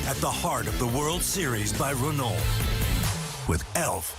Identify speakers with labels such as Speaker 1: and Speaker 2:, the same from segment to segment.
Speaker 1: at the heart of the World Series by Renault with Elf.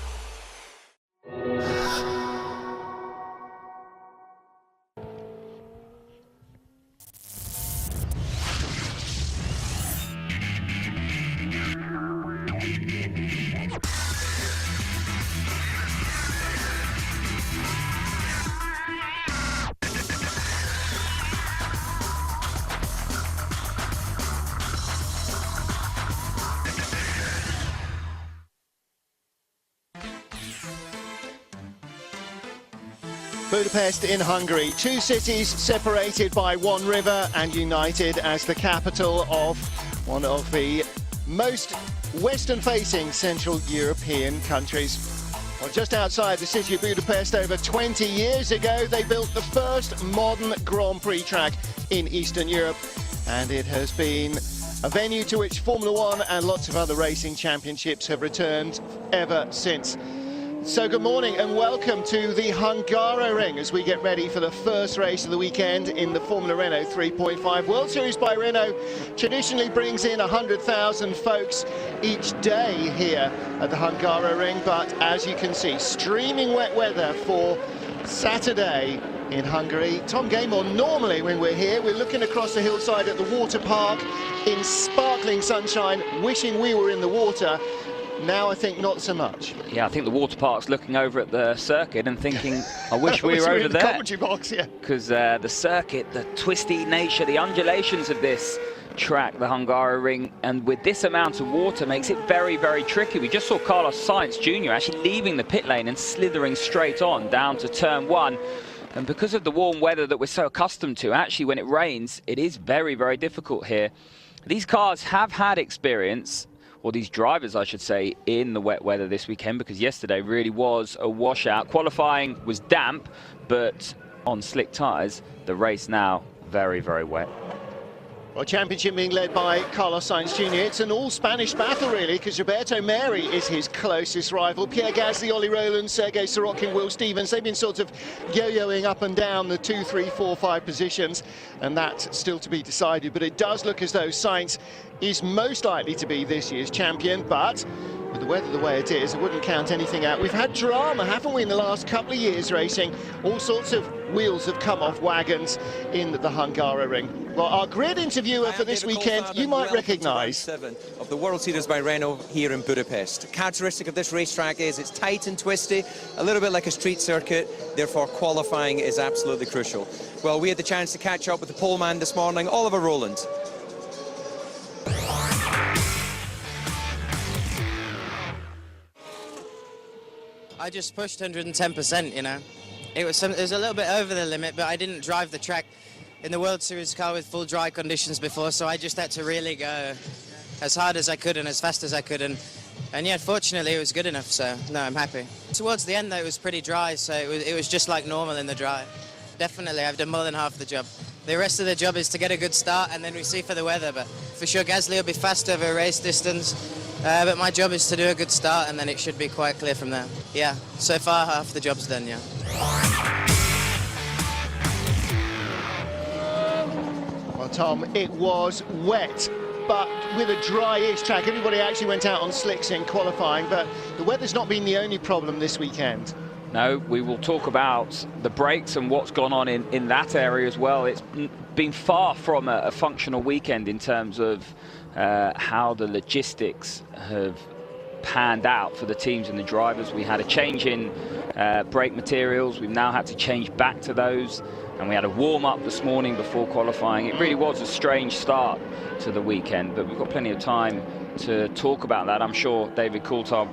Speaker 2: Budapest in Hungary, two cities separated by one river and united as the capital of one of the most western-facing Central European countries. Well, just outside the city of Budapest, over 20 years ago, they built the first modern Grand Prix track in Eastern Europe, and it has been a venue to which Formula One and lots of other racing championships have returned ever since. So good morning and welcome to the Hungaroring as we get ready for the first race of the weekend in the Formula Renault 3.5 World Series by Renault. Traditionally brings in 100,000 folks each day here at the Hungaroring, but as you can see, streaming wet weather for Saturday in Hungary. Tom Gaymore, normally when we're here, we're looking across the hillside at the water park in sparkling sunshine, wishing we were in the water. Now I think not so much.
Speaker 3: Yeah, I think the water park's looking over at the circuit and thinking, I wish we were over there.
Speaker 2: Commentary box, yeah.
Speaker 3: Because the circuit, the twisty nature, the undulations of this track, the Hungaroring, and with this amount of water makes it very, very tricky. We just saw Carlos Sainz Jr. actually leaving the pit lane and slithering straight on down to turn one. And because of the warm weather that we're so accustomed to, actually when it rains, it is very, very difficult here. These cars have had experience, or these drivers, I should say, in the wet weather this weekend, because yesterday really was a washout. Qualifying was damp, but on slick tyres, the race now very, very wet.
Speaker 2: Well, championship being led by Carlos Sainz Jr. It's an all-Spanish battle, really, because Roberto Meri is his closest rival. Pierre Gasly, Ollie Rowland, Sergei Sorokin, Will Stevens, they've been sort of yo-yoing up and down the 2, 3, 4, 5 positions, and that's still to be decided. But it does look as though Sainz is most likely to be this year's champion, but with the weather the way it is, I wouldn't count anything out. We've had drama, haven't we, in the last couple of years racing? All sorts of wheels have come off wagons in the Hungaroring. Well, our grid interviewer for this weekend, you might recognise.
Speaker 4: 7 of the World Series by Renault here in Budapest. Characteristic of this racetrack is it's tight and twisty, a little bit like a street circuit, therefore qualifying is absolutely crucial. Well, we had the chance to catch up with the pole man this morning, Oliver Rowland.
Speaker 5: I just pushed 110%, you know. It was a little bit over the limit, but I didn't drive the track in the World Series car with full dry conditions before, so I just had to really go as hard as I could and as fast as I could, and yeah, fortunately it was good enough, so no, I'm happy. Towards the end though, it was pretty dry, so it was just like normal in the dry. Definitely, I've done more than half the job. The rest of the job is to get a good start and then we see for the weather, but for sure Gasly will be fast over race distance. But my job is to do a good start and then it should be quite clear from there. Yeah, so far half the job's done, yeah.
Speaker 2: Well, Tom, it was wet, but with a dry-ish track. Everybody actually went out on slicks in qualifying, but the weather's not been the only problem this weekend.
Speaker 3: No, we will talk about the brakes and what's gone on in that area as well. It's been far from a functional weekend in terms of how the logistics have panned out for the teams and the drivers. We had a change in brake materials. We've now had to change back to those, and we had a warm-up this morning before qualifying. It really was a strange start to the weekend, but we've got plenty of time to talk about that. I'm sure David Coulthard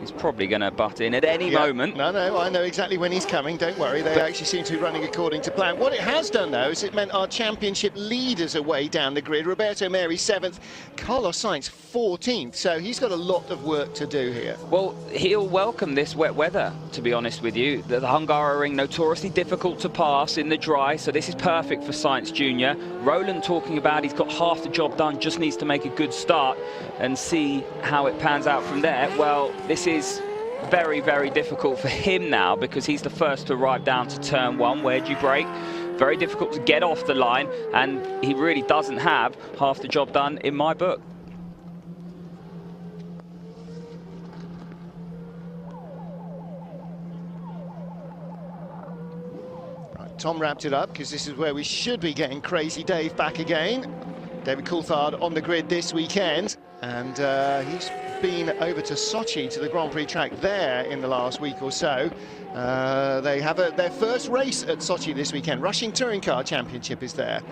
Speaker 3: is probably going to butt in at any moment.
Speaker 2: No, I know exactly when he's coming, don't worry. They actually seem to be running according to plan. What it has done, though, is it meant our championship leaders are way down the grid. Roberto Meri 7th, Carlos Sainz 14th, so he's got a lot of work to do here.
Speaker 3: Well, he'll welcome this wet weather, to be honest with you. The Hungaroring, notoriously difficult to pass in the dry, so this is perfect for Sainz Jr. Rowland talking about he's got half the job done, just needs to make a good start and see how it pans out from there. Well, this is very, very difficult for him now because he's the first to arrive down to turn one. Where do you brake? Very difficult to get off the line, and he really doesn't have half the job done in my book.
Speaker 2: Tom wrapped it up because this is where we should be getting Crazy Dave back again. David Coulthard on the grid this weekend, and he's been over to Sochi, to the Grand Prix track there in the last week or so. They have their first race at Sochi this weekend. Russian Touring Car Championship is there.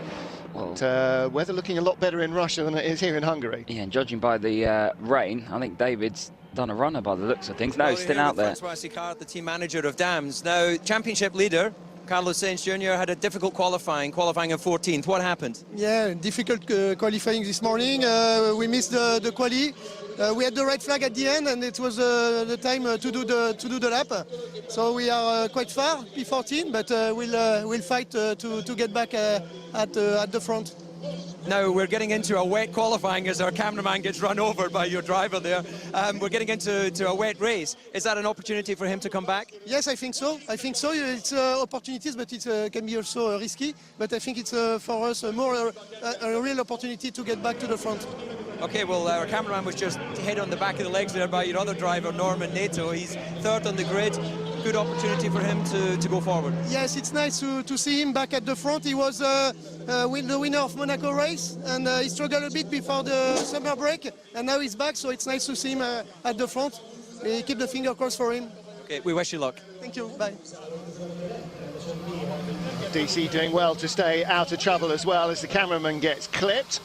Speaker 2: But weather looking a lot better in Russia than it is here in Hungary.
Speaker 3: Yeah, and judging by the rain, I think David's done a runner by the looks of things. No, still out there.
Speaker 4: Francois the team manager of Dams. Now, championship leader Carlos Sainz Jr. had a difficult qualifying in 14th. What happened?
Speaker 6: Yeah, difficult qualifying this morning. We missed the quali. We had the red flag at the end, and it was the time to do the lap. So we are quite far, P14, but we'll fight to get back at the front.
Speaker 4: Now we're getting into a wet qualifying as our cameraman gets run over by your driver there. We're getting into a wet race. Is that an opportunity for him to come back?
Speaker 6: Yes, I think so. It's opportunities, but it can be also risky. But I think it's for us a real opportunity to get back to the front.
Speaker 4: Okay, well, our cameraman was just hit on the back of the legs there by your other driver, Norman Nato. He's third on the grid. Good opportunity for him to go forward.
Speaker 6: Yes, it's nice to see him back at the front. He was the winner of Monaco race, and he struggled a bit before the summer break, and now he's back, so it's nice to see him at the front. Keep the finger crossed for him.
Speaker 4: Okay, we wish you luck.
Speaker 6: Thank you, bye.
Speaker 2: DC doing well to stay out of trouble as well as the cameraman gets clipped.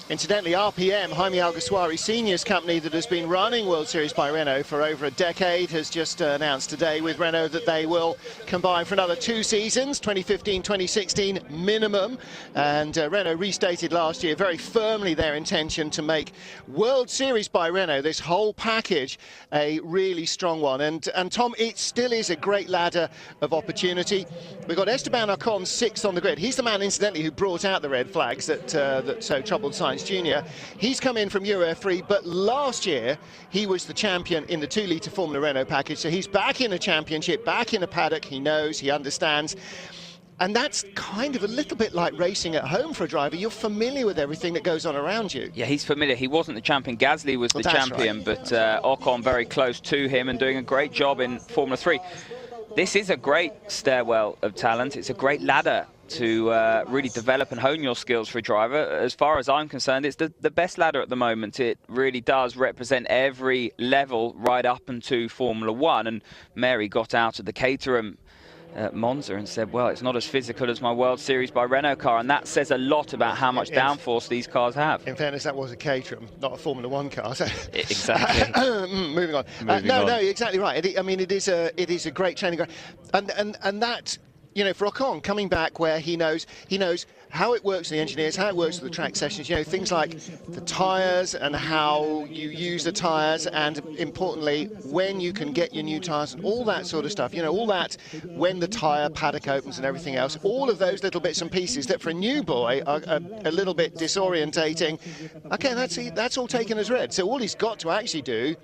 Speaker 2: Incidentally, RPM, Jaime Alguersuari Senior's company that has been running World Series by Renault for over a decade, has just announced today with Renault that they will combine for another 2 seasons, 2015-2016 minimum. And Renault restated last year very firmly their intention to make World Series by Renault, this whole package, a really strong one. And Tom, it still is a great ladder of opportunity. We've got Esteban Ocon 6th on the grid. He's the man, incidentally, who brought out the red flags that so troubled Sainz Jr. He's come in from Euro 3, but last year he was the champion in the 2-litre Formula Renault package, so he's back in a championship, back in a paddock. He knows, he understands, and that's kind of a little bit like racing at home for a driver. You're familiar with everything that goes on around you.
Speaker 3: Yeah, he's familiar. He wasn't the champion. Gasly was the champion, right. But Ocon very close to him and doing a great job in Formula 3. This is a great stairwell of talent. It's a great ladder to really develop and hone your skills for a driver. As far as I'm concerned, it's the best ladder at the moment. It really does represent every level right up into Formula 1. And Mary got out of the Caterham Monza and said, well, it's not as physical as my World Series by Renault car, and that says a lot about how much downforce these cars have.
Speaker 2: In fairness, that was a Caterham, not a Formula 1 car. So.
Speaker 3: Exactly.
Speaker 2: Moving on. No, exactly right. I mean, it is a great training ground, and that, you know, for Ocon coming back where he knows how it works with the engineers, how it works with the track sessions, you know, things like the tyres and how you use the tyres, and importantly, when you can get your new tyres and all that sort of stuff, you know, all that when the tyre paddock opens and everything else, all of those little bits and pieces that for a new boy are a little bit disorientating. Okay, that's all taken as read. So all he's got to actually do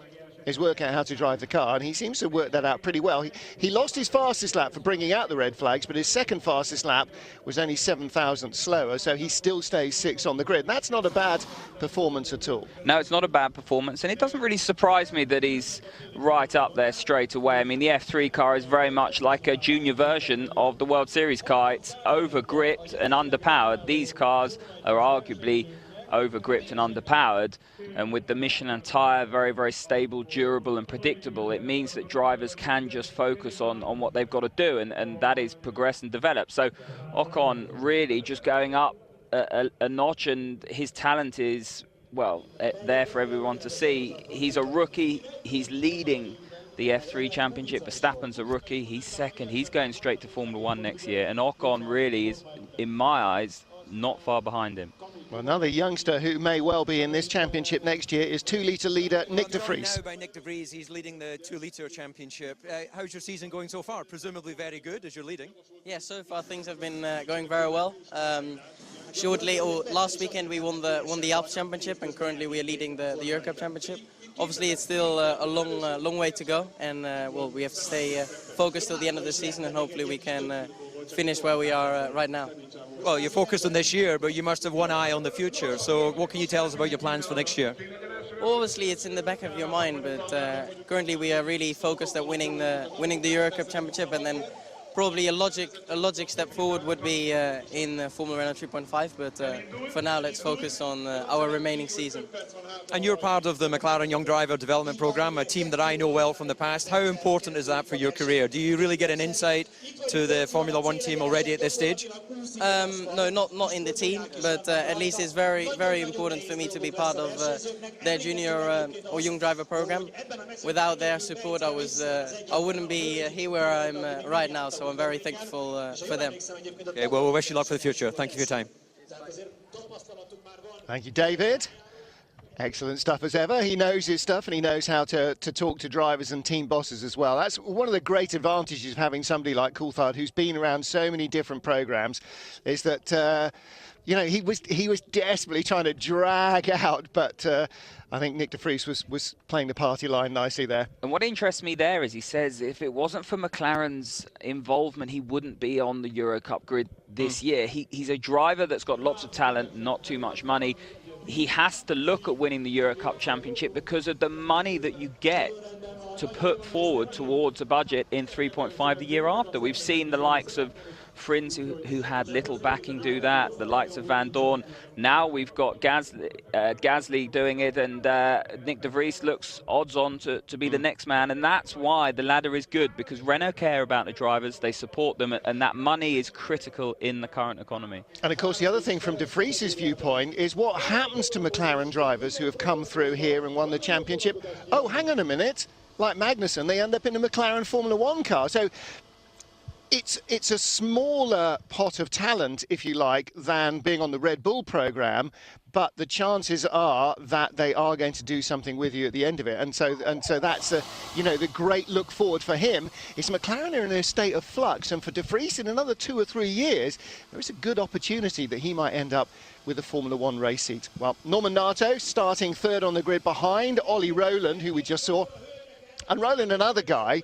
Speaker 2: is work out how to drive the car, and he seems to work that out pretty well. He lost his fastest lap for bringing out the red flags, but his second fastest lap was only 7,000 slower, so he still stays 6th on the grid. That's not a bad performance at all.
Speaker 3: No, it's not a bad performance, and it doesn't really surprise me that he's right up there straight away. I mean, the F3 car is very much like a junior version of the World Series car. It's over-gripped and underpowered. These cars are arguably over-gripped and underpowered, and with the Michelin tyre very, very stable, durable and predictable, it means that drivers can just focus on what they've got to do, and that is progress and develop. So Ocon really just going up a notch, and his talent is, well, there for everyone to see. He's a rookie, he's leading the F3 Championship. Verstappen's a rookie, he's second, he's going straight to Formula 1 next year, and Ocon really is, in my eyes, not far behind him.
Speaker 2: Well, another youngster who may well be in this championship next year is 2-litre leader Nick de Vries.
Speaker 4: Now by Nick de Vries, he's leading the 2-litre championship. How's your season going so far? Presumably very good as you're leading.
Speaker 5: Yeah, so far things have been going very well. Last weekend we won the Alps Championship, and currently we are leading the Euro Cup Championship. Obviously, it's still a long way to go, and well, we have to stay focused till the end of the season, and hopefully we can finish where we are right now.
Speaker 4: Well, you're focused on this year, but you must have one eye on the future. So what can you tell us about your plans for next year?
Speaker 5: Well, obviously, it's in the back of your mind, but currently we are really focused at winning the Euro Cup Championship, and then probably a logic step forward would be in Formula Renault 3.5, but for now let's focus on our remaining season.
Speaker 4: And you're part of the McLaren Young Driver Development Programme, a team that I know well from the past. How important is that for your career? Do you really get an insight to the Formula One team already at this stage?
Speaker 5: No, not in the team, but at least it's very, very important for me to be part of their junior or young driver program. Without their support, I wouldn't be here where I'm right now. So I'm very thankful for them.
Speaker 4: Okay, well, we wish you luck for the future. Thank you for your time.
Speaker 2: Thank you, David. Excellent stuff as ever. He knows his stuff and he knows how to talk to drivers and team bosses as well. That's one of the great advantages of having somebody like Coulthard who's been around so many different programs, is that you know, he was desperately trying to drag out, but I think Nick de Vries was playing the party line nicely there.
Speaker 3: And what interests me there is he says if it wasn't for McLaren's involvement, he wouldn't be on the Euro Cup grid this year. He's a driver that's got lots of talent, not too much money. He has to look at winning the Euro Cup Championship because of the money that you get to put forward towards a budget in 3.5 the year after. We've seen the likes of Frins who had little backing do that, the likes of Van Dorn. Now we've got Gasly doing it, and Nick de Vries looks odds on to be the next man, and that's why the ladder is good, because Renault care about the drivers, they support them, and that money is critical in the current economy.
Speaker 2: And of course the other thing from de Vries's viewpoint is what happens to McLaren drivers who have come through here and won the championship. Oh, hang on a minute, like Magnussen, they end up in a McLaren Formula One car. So it's a smaller pot of talent, if you like, than being on the Red Bull program, but the chances are that they are going to do something with you at the end of it. And so that's you know, the great look forward for him is McLaren are in a state of flux, and for de Vries in another 2 or 3 years there is a good opportunity that he might end up with a Formula One race seat. Well, Norman Nato starting third on the grid behind Ollie Rowland, who we just saw. And Rowland, another guy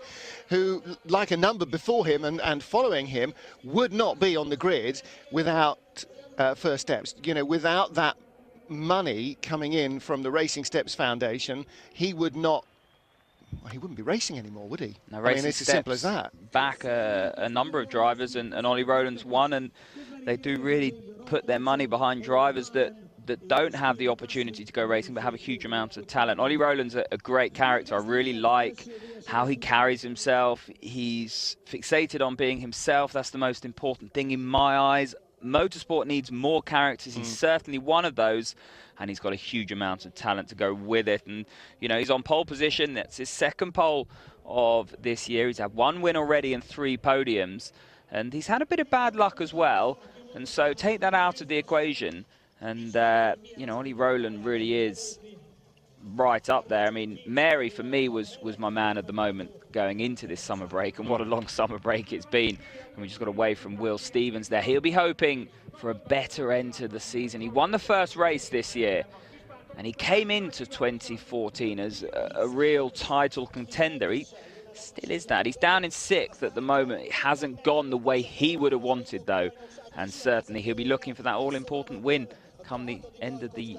Speaker 2: who, like a number before him and following him, would not be on the grid without First Steps. You know, without that money coming in from the Racing Steps Foundation, he would not. Well, he wouldn't be racing anymore, would he?
Speaker 3: No,
Speaker 2: I mean, it's as simple as that.
Speaker 3: Back a number of drivers, and Ollie Rowland's one, and they do really put their money behind drivers that don't have the opportunity to go racing but have a huge amount of talent. Ollie Rowland's a great character. I really like how he carries himself. He's fixated on being himself. That's the most important thing in my eyes. Motorsport needs more characters. He's certainly one of those, and he's got a huge amount of talent to go with it. And, you know, he's on pole position. That's his second pole of this year. He's had 1 win already and 3 podiums, and he's had a bit of bad luck as well. And so take that out of the equation, and, you know, Ollie Rowland really is right up there. I mean, Mary, for me, was my man at the moment going into this summer break, and what a long summer break it's been. And we just got away from Will Stevens there. He'll be hoping for a better end to the season. He won the first race this year, and he came into 2014 as a real title contender. He still is that. He's down in 6th at the moment. It hasn't gone the way he would have wanted, though, and certainly he'll be looking for that all-important win come the end of the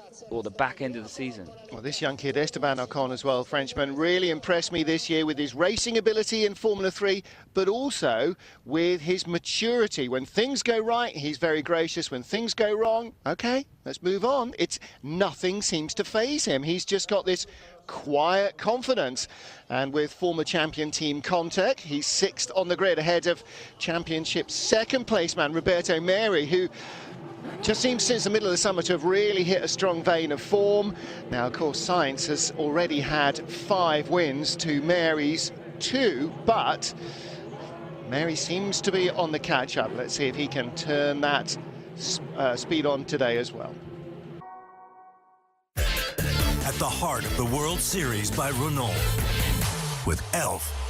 Speaker 3: back end of the season. Well,
Speaker 2: this young kid, Esteban Ocon as well, Frenchman, really impressed me this year with his racing ability in Formula 3, but also with his maturity. When things go right, he's very gracious. When things go wrong, okay, let's move on. Nothing seems to faze him. He's just got this quiet confidence. And with former champion Team Contec, he's 6th on the grid ahead of championship second place man Roberto Meri, who just seems since the middle of the summer to have really hit a strong vein of form. Now, of course, Sainz has already had 5 wins to Mary's 2, but Meri seems to be on the catch-up. Let's see if he can turn that speed on today as well.
Speaker 1: At the heart of the World Series by Renault with Elf.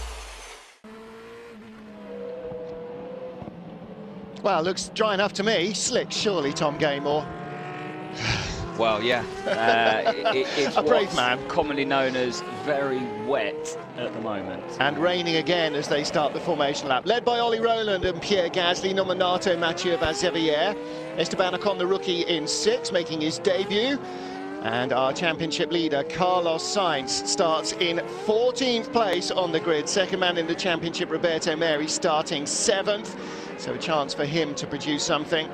Speaker 2: Well, looks dry enough to me. Slick, surely, Tom Gaymore.
Speaker 3: Well, yeah. It's
Speaker 2: a brave man.
Speaker 3: Commonly known as very wet at the moment.
Speaker 2: And raining again as they start the formation lap. Led by Ollie Rowland and Pierre Gasly, Norman Nato, Mathieu Vazevière. Esteban Ocon, the rookie, in 6th, making his debut. And our championship leader, Carlos Sainz, starts in 14th place on the grid. Second man in the championship, Roberto Meri, starting 7th. So a chance for him to produce something.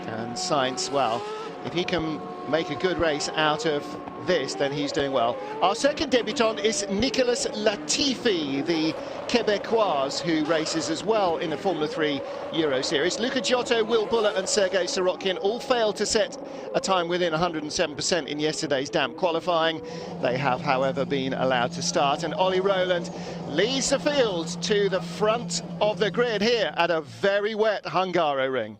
Speaker 2: And Sainz, well, if he can make a good race out of this, then he's doing well. Our second debutant is Nicolas Latifi, the Quebecois, who races as well in the Formula 3 Euro Series. Luca Giotto, Will Buller and Sergei Sorokin all failed to set a time within 107% in yesterday's damp qualifying. They have, however, been allowed to start, and Ollie Rowland leads the field to the front of the grid here at a very wet Hungaroring.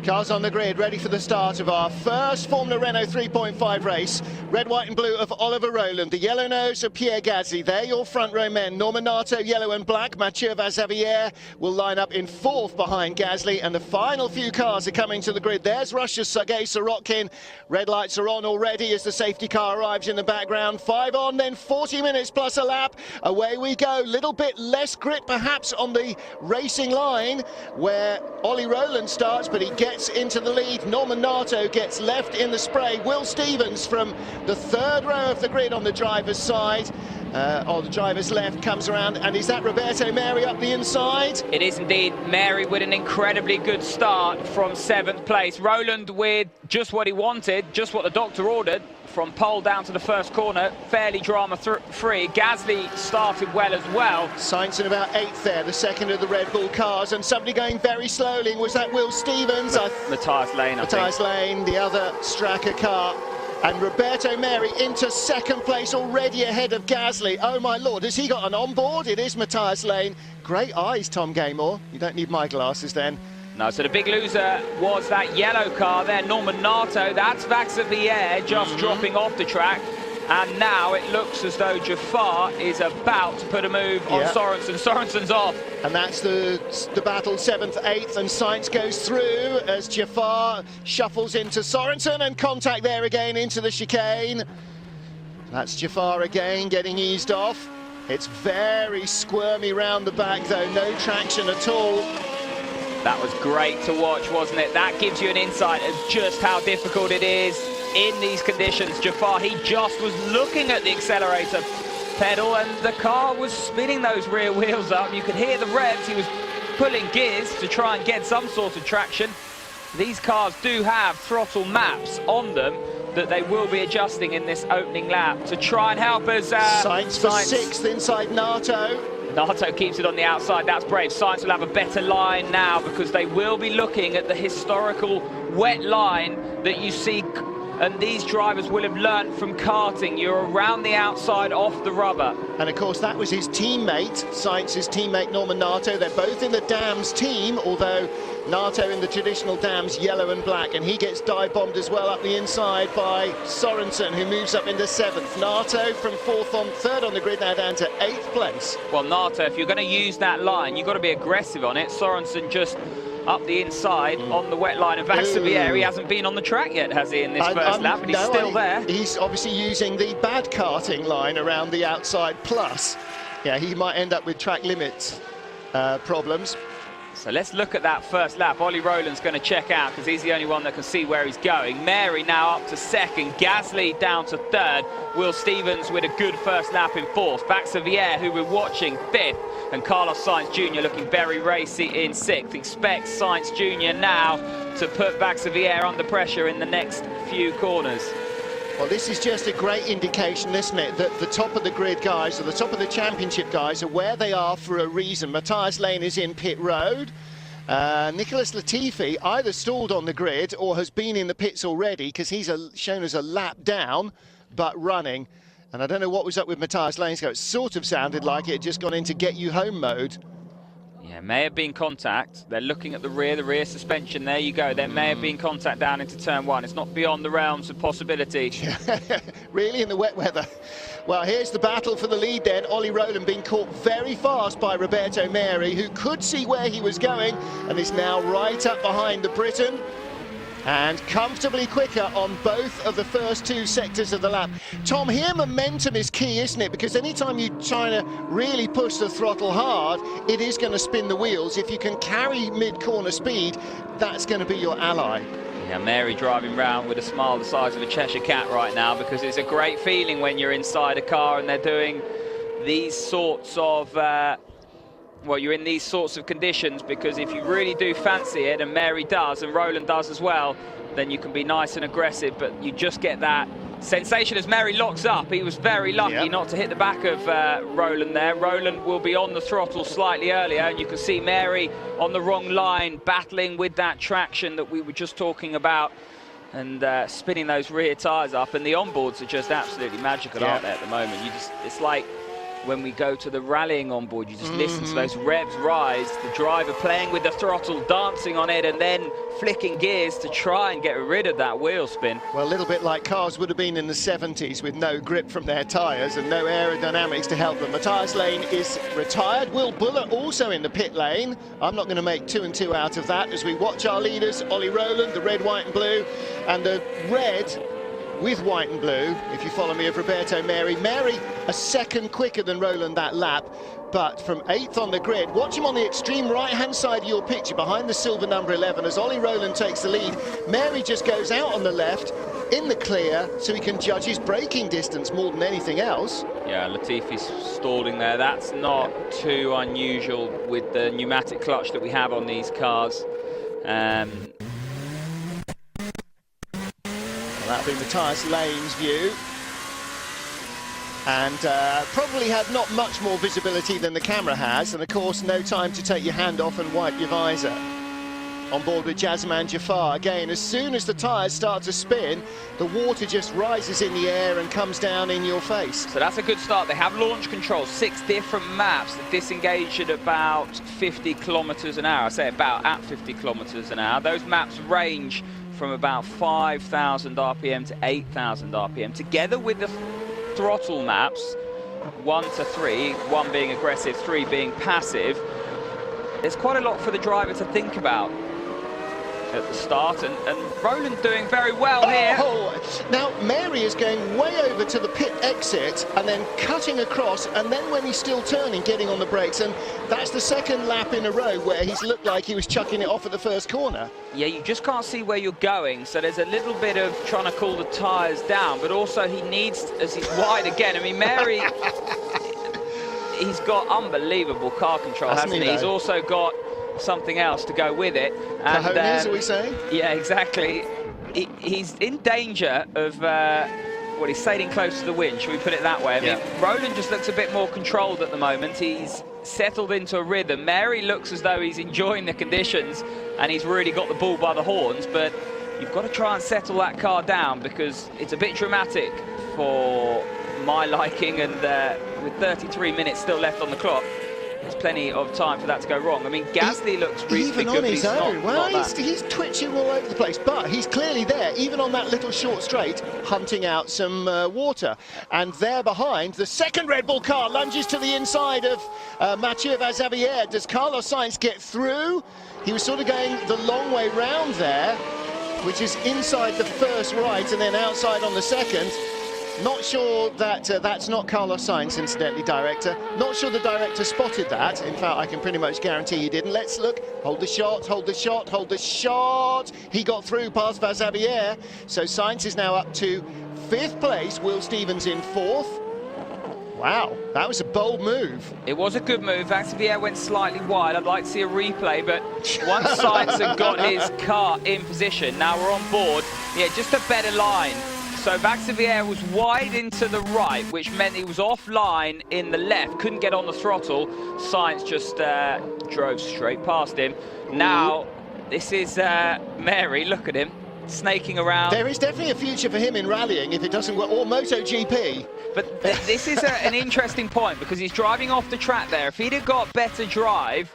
Speaker 2: Cars on the grid, ready for the start of our first Formula Renault 3.5 race. Red, white and blue of Oliver Rowland, the yellow nose of Pierre Gasly. They're your front row men. Norman Nato, yellow and black. Mathieu Vazavier will line up in 4th behind Gasly. And the final few cars are coming to the grid. There's Russia's Sergei Sorokin. Red lights are on already as the safety car arrives in the background. 5 on, then 40 minutes plus a lap. Away we go. Little bit less grip perhaps on the racing line where Ollie Rowland starts, but he gets into the lead. Norman Nato gets left in the spray. Will Stevens from the 3rd row of the grid on the driver's side, or the driver's left, comes around, and is that Roberto Meri up the inside?
Speaker 3: It is indeed. Meri with an incredibly good start from 7th place. Rowland with just what he wanted, just what the doctor ordered. From pole down to the first corner, fairly drama-free. Gasly started well as well.
Speaker 2: Sainz in about 8th there, the second of the Red Bull cars, and somebody going very slowly. Was that Will Stevens?
Speaker 3: Matthias Lane, I think.
Speaker 2: Matthias Lane, the other Stracker car. And Roberto Meri into 2nd place, already ahead of Gasly. Oh my lord, has he got an onboard? It is Matthias Lane. Great eyes, Tom Gaymore. You don't need my glasses then.
Speaker 3: No, so the big loser was that yellow car there, Norman Nato. That's Vaxavier just dropping off the track. And now it looks as though Jafar is about to put a move on Sorensen. Sorensen's off.
Speaker 2: And that's the battle, 7th, 8th, and Sainz goes through as Jafar shuffles into Sorensen, and contact there again into the chicane. That's Jafar again getting eased off. It's very squirmy round the back though, no traction at all.
Speaker 3: That was great to watch, wasn't it? That gives you an insight of just how difficult it is in these conditions. Jafar, he just was looking at the accelerator pedal and the car was spinning those rear wheels up. You could hear the revs. He was pulling gears to try and get some sort of traction. These cars do have throttle maps on them that they will be adjusting in this opening lap to try and help us.
Speaker 2: Sainz for 6th inside Nato.
Speaker 3: Nato keeps it on the outside. That's brave. Sainz will have a better line now because they will be looking at the historical wet line that you see, and these drivers will have learnt from karting. You're around the outside off the rubber. And
Speaker 2: of course that was his teammate, Sainz's teammate Norman Nato. They're both in the Dams team, although Nato in the traditional Dams yellow and black, and he gets dive bombed as well up the inside by Sorensen, who moves up into 7th. Nato from 3rd on the grid, now down to 8th place.
Speaker 3: Well, Nato, if you're going to use that line, you've got to be aggressive on it. Sorensen just up the inside on the wet line. And Vaxavier, he hasn't been on the track yet, has he, in this first lap? But he's still there.
Speaker 2: He's obviously using the bad karting line around the outside plus. Yeah, he might end up with track limits problems.
Speaker 3: So let's look at that first lap. Ollie Rowland's going to check out because he's the only one that can see where he's going. Meri now up to 2nd. Gasly down to 3rd. Will Stevens with a good first lap in 4th. Vaxavier, who we're watching, 5th. And Carlos Sainz Jr. looking very racy in 6th. Expects Sainz Jr. now to put Vaxavier under pressure in the next few corners.
Speaker 2: Well, this is just a great indication, isn't it, that the top of the grid guys, or the top of the championship guys, are where they are for a reason. Matthias Lane is in pit road. Nicolas Latifi either stalled on the grid or has been in the pits already because he's shown as a lap down, but running. And I don't know what was up with Matthias Lane's go. It sort of sounded like it had just gone into get you home mode.
Speaker 3: Yeah, may have been contact. They're looking at the rear suspension. There you go. There may have been contact down into turn 1. It's not beyond the realms of possibility.
Speaker 2: Really, in the wet weather? Well, here's the battle for the lead then. Ollie Rowland being caught very fast by Roberto Meri, who could see where he was going and is now right up behind the Briton. and comfortably quicker on both of the first two sectors of the lap. Tom, here momentum is key, isn't it? Because anytime you try to really push the throttle hard, it is going to spin the wheels. If you can carry mid-corner speed, that's going to be your ally.
Speaker 3: Yeah, Mary driving round with a smile the size of a Cheshire cat right now, because it's a great feeling when you're inside a car and they're doing these sorts of well, you're in these sorts of conditions, because if you really do fancy it, and Mary does, and Roland does as well, then you can be nice and aggressive, but you just get that sensation as Mary locks up. He was very lucky not to hit the back of Roland there. Roland will be on the throttle slightly earlier, and you can see Mary on the wrong line, battling with that traction that we were just talking about, and spinning those rear tyres up. And the onboards are just absolutely magical, aren't they, at the moment? It's like when we go to the rallying onboard, you just listen to those revs rise, the driver playing with the throttle, dancing on it, and then flicking gears to try and get rid of that wheel spin.
Speaker 2: Well, a little bit like cars would have been in the 70s, with no grip from their tyres and no aerodynamics to help them. Matthias Lane is retired. Will Buller also in the pit lane. I'm not going to make 2 and 2 out of that as we watch our leaders, Ollie Rowland, the red, white and blue, and the red with white and blue, if you follow me, of Roberto Meri. Meri a second quicker than Roland that lap, but from 8th on the grid. Watch him on the extreme right-hand side of your picture, behind the silver number 11, as Ollie Rowland takes the lead. Meri just goes out on the left, in the clear, so he can judge his braking distance more than anything else.
Speaker 3: Yeah, Latifi's stalling there. That's not too unusual with the pneumatic clutch that we have on these cars.
Speaker 2: That'll be Matthias Lane's view. And probably had not much more visibility than the camera has. And of course, no time to take your hand off and wipe your visor. On board with Jasman Jafar. Again, as soon as the tyres start to spin, the water just rises in the air and comes down in your face.
Speaker 3: So that's a good start. They have launch control, 6 different maps that disengage at about 50 kilometers an hour. I say about at 50 kilometers an hour. Those maps range from about 5,000 RPM to 8,000 RPM, together with the throttle maps, 1 to 3, 1 being aggressive, 3 being passive. There's quite a lot for the driver to think about at the start, and Roland doing very well here.
Speaker 2: Now Meri is going way over to the pit exit and then cutting across, and then when he's still turning, getting on the brakes, and that's the second lap in a row where he's looked like he was chucking it off at the first corner.
Speaker 3: Yeah, you just can't see where you're going, so there's a little bit of trying to cool the tyres down, but also he needs, as he's wide again, I mean, Meri, he's got unbelievable car control, hasn't he? He's also got something else to go with it. And
Speaker 2: cojones, are we saying?
Speaker 3: Yeah, exactly. He's in danger of, well, he's sailing close to the wind, should we put it that way? I mean, Roland just looks a bit more controlled at the moment. He's settled into a rhythm. Meri looks as though he's enjoying the conditions and he's really got the bull by the horns, but you've got to try and settle that car down, because it's a bit dramatic for my liking, and with 33 minutes still left on the clock, there's plenty of time for that to go wrong. I mean, Gasly looks reasonably good,
Speaker 2: even on
Speaker 3: but
Speaker 2: his own. Well, he's twitching all over the place, but he's clearly there, even on that little short straight, hunting out some water. And there behind, the second Red Bull car lunges to the inside of Mathieu Vazavière. Does Carlos Sainz get through? He was sort of going the long way round there, which is inside the first right and then outside on the second. Not sure that that's not Carlos Sainz, incidentally, director. Not sure the director spotted that. In fact, I can pretty much guarantee he didn't. Let's look. Hold the shot, hold the shot, hold the shot. He got through past Vazavière. So Sainz is now up to 5th place. Will Stevens in 4th. Wow, that was a bold move.
Speaker 3: It was a good move. Vazavière went slightly wide. I'd like to see a replay, but once Sainz had got his car in position, now we're on board. Yeah, just a better line. So Vazavière was wide into the right, which meant he was offline in the left, couldn't get on the throttle. Sainz just drove straight past him. Now, this is Meri, look at him, snaking around.
Speaker 2: There is definitely a future for him in rallying if it doesn't work, or MotoGP.
Speaker 3: But this is an interesting point, because he's driving off the track there. If he'd have got better drive,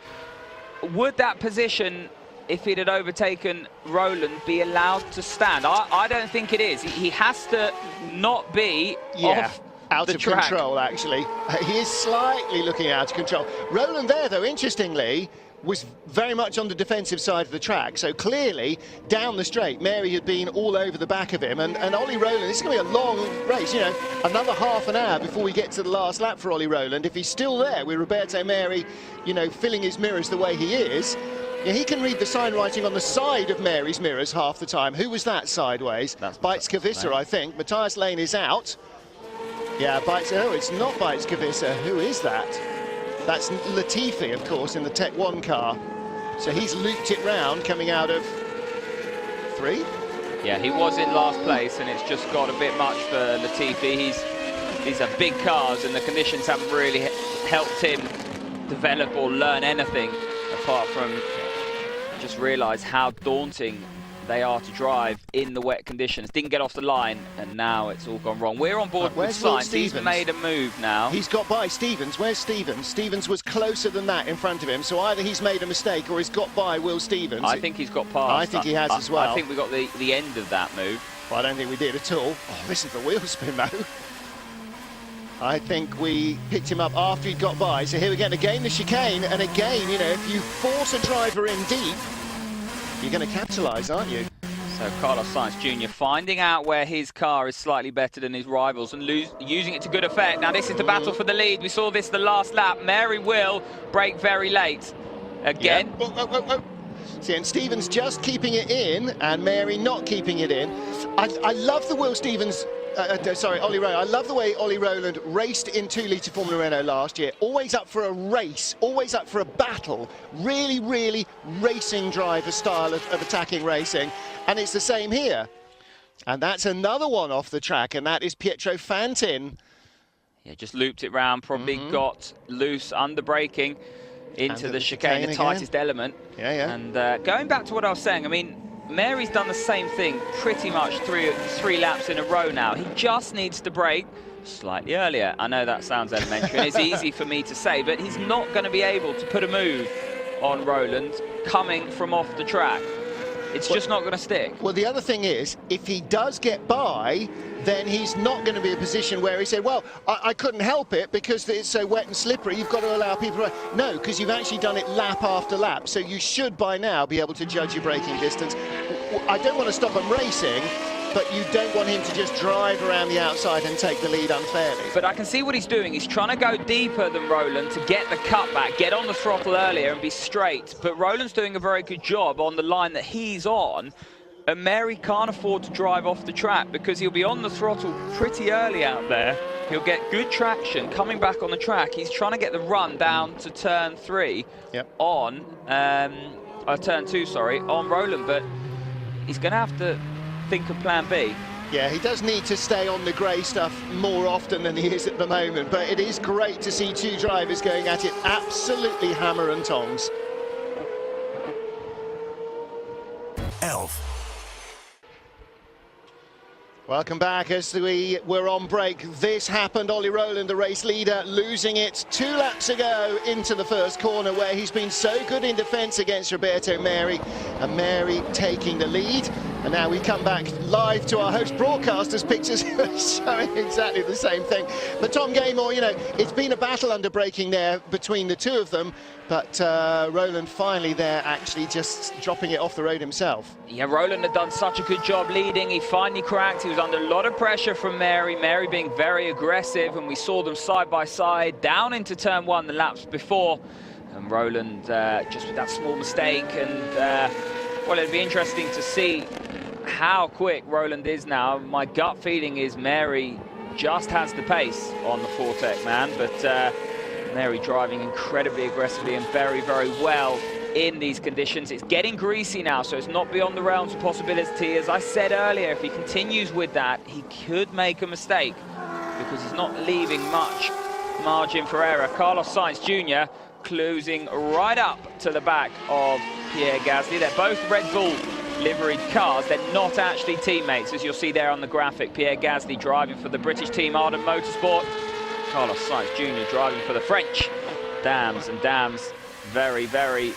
Speaker 3: would that position, if he'd had overtaken Roland, be allowed to stand? I don't think it is. He has to not be off
Speaker 2: out
Speaker 3: the
Speaker 2: of
Speaker 3: track.
Speaker 2: control, actually. He is slightly looking out of control. Roland there, though, interestingly, was very much on the defensive side of the track. So clearly, down the straight, Mary had been all over the back of him. And Ollie Rowland, this is going to be a long race, you know, another half an hour before we get to the last lap for Ollie Rowland. If he's still there with Roberto Mary, you know, filling his mirrors the way he is, yeah, he can read the sign writing on the side of Mary's mirrors half the time. Who was that sideways? That's Bites Kavissa, I think. Matthias Lane is out. Yeah, Bites, oh, it's not Bites Kavissa. Who is that? That's Latifi, of course, in the Tech 1 car. So he's looped it round coming out of 3.
Speaker 3: Yeah, he was in last place, and it's just got a bit much for Latifi. These are big cars, and the conditions haven't really helped him develop or learn anything apart from just realise how daunting they are to drive in the wet conditions. Didn't get off the line, and now it's all gone wrong. We're on board with Sainz. He's made a move now.
Speaker 2: He's got by Stevens. Where's Stevens? Stevens was closer than that in front of him, so either he's made a mistake or he's got by Will Stevens.
Speaker 3: I think he's got past.
Speaker 2: I think he has as well.
Speaker 3: I think we got the end of that move.
Speaker 2: Well, I don't think we did at all. Oh, listen to the wheel spin, though. I think we picked him up after he got by. So here we go, again the chicane, and again, you know, if you force a driver in deep, you're going to capitalise, aren't you?
Speaker 3: So Carlos Sainz Jr. finding out where his car is slightly better than his rivals and using it to good effect. Now this is the battle for the lead. We saw this the last lap. Mary will brake very late. Again.
Speaker 2: Yeah. See, and Stevens just keeping it in, and Mary not keeping it in. I love the Will Stevens... Ollie Rowland. I love the way Ollie Rowland raced in 2-litre Formula Renault last year. Always up for a race, always up for a battle. Really, really racing driver style of attacking racing. And it's the same here. And that's another one off the track, and that is Pietro Fantin.
Speaker 3: Yeah, just looped it round, probably got loose under braking into the chicane, the tightest element.
Speaker 2: Yeah.
Speaker 3: And going back to what I was saying, I mean, Mary's done the same thing pretty much three laps in a row now. He just needs to brake slightly earlier. I know that sounds elementary, and it's easy for me to say, but he's not going to be able to put a move on Rowland coming from off the track. It's just not going to stick.
Speaker 2: Well, the other thing is, if he does get by, then he's not going to be in a position where he said, well, I couldn't help it because it's so wet and slippery, you've got to allow people to... No, because you've actually done it lap after lap, so you should by now be able to judge your braking distance. I don't want to stop him racing, but you don't want him to just drive around the outside and take the lead unfairly.
Speaker 3: But I can see what he's doing. He's trying to go deeper than Rowland to get the cutback, get on the throttle earlier and be straight. But Rowland's doing a very good job on the line that he's on. And Mary can't afford to drive off the track because he'll be on the throttle pretty early out there. He'll get good traction coming back on the track. He's trying to get the run down to turn 3 on, turn 2, sorry, on Rowland. But he's going to have to think of plan B.
Speaker 2: Yeah, he does need to stay on the grey stuff more often than he is at the moment, but it is great to see two drivers going at it absolutely hammer and tongs.
Speaker 1: Elf.
Speaker 2: Welcome back as we were on break. This happened, Ollie Rowland, the race leader, losing it 2 laps ago into the first corner where he's been so good in defence against Roberto Mary, and Mary taking the lead. And now we come back live to our host broadcaster's pictures showing exactly the same thing. But Tom Gaymore, you know, it's been a battle under braking there between the two of them, but Rowland finally there actually just dropping it off the road himself.
Speaker 3: Yeah, Rowland had done such a good job leading. He finally cracked. He was under a lot of pressure from Mary. Mary being very aggressive, and we saw them side by side down into turn 1 the laps before. And Rowland just with that small mistake, and well, it'd be interesting to see how quick Rowland is now. My gut feeling is Mary just has the pace on the Fortec, man, but Mary driving incredibly aggressively and very, very well in these conditions. It's getting greasy now, so it's not beyond the realms of possibility. As I said earlier, if he continues with that, he could make a mistake because he's not leaving much margin for error. Carlos Sainz Jr. closing right up to the back of Pierre Gasly. They're both Red Bull liveried cars. They're not actually teammates, as you'll see there on the graphic. Pierre Gasly driving for the British team Ardent Motorsport. Carlos Sainz Jr. driving for the French Dams, and Dams very, very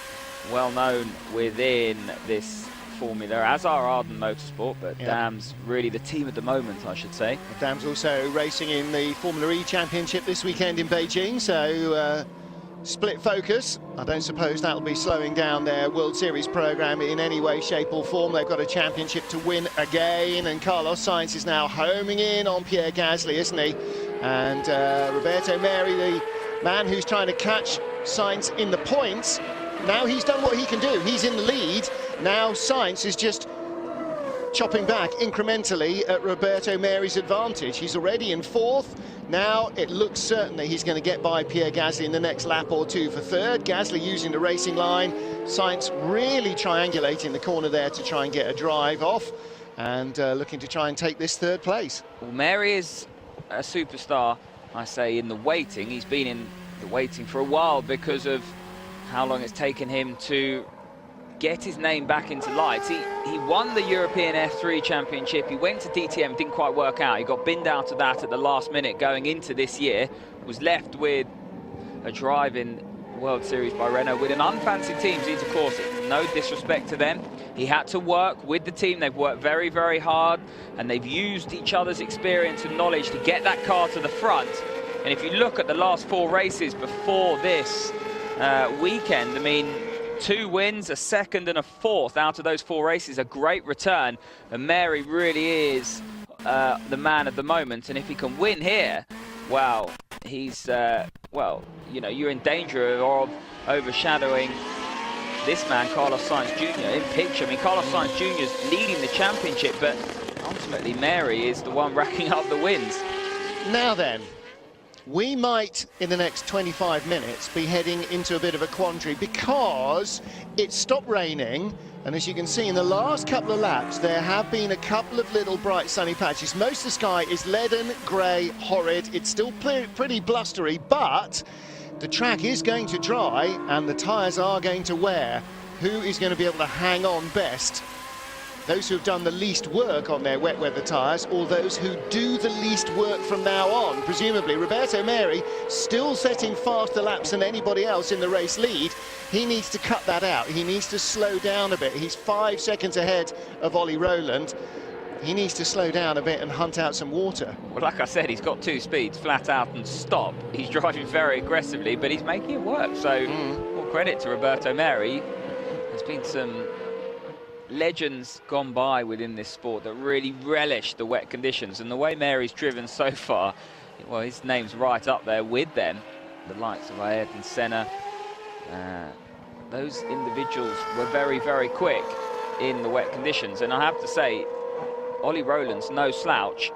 Speaker 3: well known within this formula, as are Ardent Motorsport, but Dams really the team at the moment, I should say.
Speaker 2: Dams also racing in the Formula E Championship this weekend in Beijing, so split focus. I don't suppose that'll be slowing down their World Series program in any way, shape or form. They've got a championship to win again, and Carlos Sainz is now homing in on Pierre Gasly, isn't he? And Roberto Meri, the man who's trying to catch Sainz in the points, now he's done what he can do. He's in the lead. Now Sainz is just chopping back incrementally at Roberto Meri's advantage. He's already in fourth. Now it looks certain that he's going to get by Pierre Gasly in the next lap or two for third. Gasly using the racing line. Sainz really triangulating the corner there to try and get a drive off, and looking to try and take this third place.
Speaker 3: Well, Meri is a superstar, I say, in the waiting. He's been in the waiting for a while because of how long it's taken him to get his name back into lights. He won the European F3 Championship. He went to DTM, didn't quite work out. He got binned out of that at the last minute going into this year. Was left with a drive in World Series by Renault with an unfancied team, Zeta Corsa. No disrespect to them. He had to work with the team. They've worked very, very hard, and they've used each other's experience and knowledge to get that car to the front. And if you look at the last 4 races before this weekend, I mean, 2 wins, a second and a fourth out of those 4 races, a great return. And Meri really is the man at the moment. And if he can win here, well, he's, well, you know, you're in danger of overshadowing this man, Carlos Sainz Jr. in picture. I mean, Carlos Sainz Jr. is leading the championship, but ultimately Meri is the one racking up the wins.
Speaker 2: Now then, we might, in the next 25 minutes, be heading into a bit of a quandary because it stopped raining, and as you can see in the last couple of laps, there have been a couple of little bright sunny patches. Most of the sky is leaden, grey, horrid. It's still pretty blustery, but the track is going to dry and the tyres are going to wear. Who is going to be able to hang on best? Those who have done the least work on their wet weather tyres, or those who do the least work from now on. Presumably, Roberto Meri still setting faster laps than anybody else in the race lead. He needs to cut that out. He needs to slow down a bit. He's 5 seconds ahead of Ollie Rowland. He needs to slow down a bit and hunt out some water.
Speaker 3: Well, like I said, he's got 2 speeds, flat out and stop. He's driving very aggressively, but he's making it work. So, all credit to Roberto Meri. There's been some legends gone by within this sport that really relish the wet conditions, and the way Meri's driven so far, well, his name's right up there with them, the likes of Ayrton Senna. Those individuals were very, very quick in the wet conditions, and I have to say, Ollie Rowland's no slouch,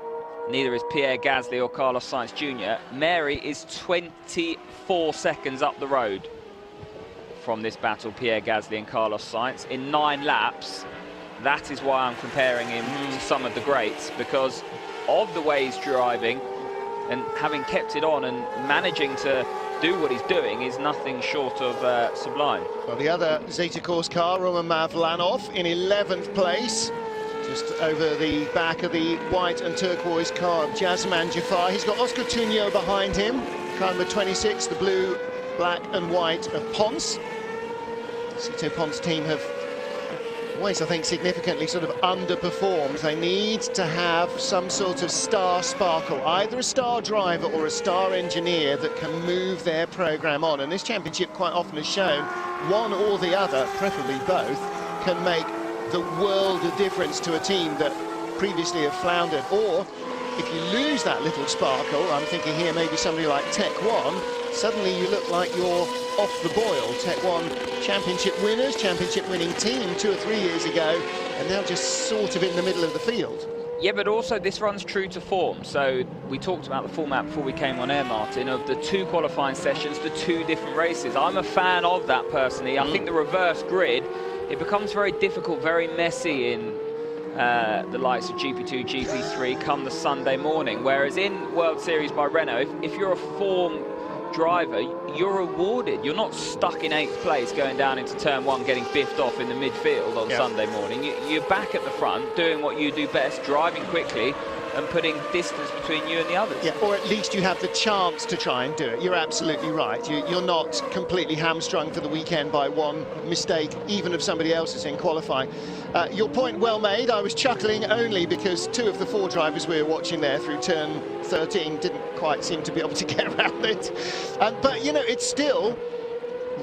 Speaker 3: neither is Pierre Gasly or Carlos Sainz Jr. Meri is 24 seconds up the road from this battle, Pierre Gasly and Carlos Sainz, in 9 laps. That is why I'm comparing him to some of the greats, because of the way he's driving and having kept it on and managing to do what he's doing is nothing short of sublime.
Speaker 2: Well, the other Zeta Corsa car, Roman Mavlanov, in 11th place, just over the back of the white and turquoise car of Jasman Jafar. He's got Oscar Tuño behind him, car number 26, the blue, black and white of Ponce. Cito Ponce team have always, I think, significantly sort of underperformed. They need to have some sort of star sparkle, either a star driver or a star engineer that can move their program on. And this championship quite often has shown one or the other, preferably both, can make the world of difference to a team that previously have floundered. Or if you lose that little sparkle, I'm thinking here maybe somebody like Tech 1, suddenly you look like you're off the boil. Tech 1 championship winners, championship winning team 2 or 3 years ago, and now just sort of in the middle of the field.
Speaker 3: Yeah, but also this runs true to form. So we talked about the format before we came on air, Martin, of the 2 qualifying sessions, the 2 different races. I'm a fan of that personally. I think the reverse grid, it becomes very difficult, very messy in the likes of GP2, GP3 come the Sunday morning. Whereas in World Series by Renault, if you're a form driver, you're rewarded. You're not stuck in 8th place going down into turn 1 getting biffed off in the midfield on Sunday morning. You're back at the front doing what you do best, driving quickly and putting distance between you and the others.
Speaker 2: Yeah, or at least you have the chance to try and do it. You're absolutely right. You're not completely hamstrung for the weekend by one mistake, even if somebody else is in qualifying. Your point well made. I was chuckling only because 2 of the 4 drivers we were watching there through turn 13 didn't quite seem to be able to get around it. But, you know, it's still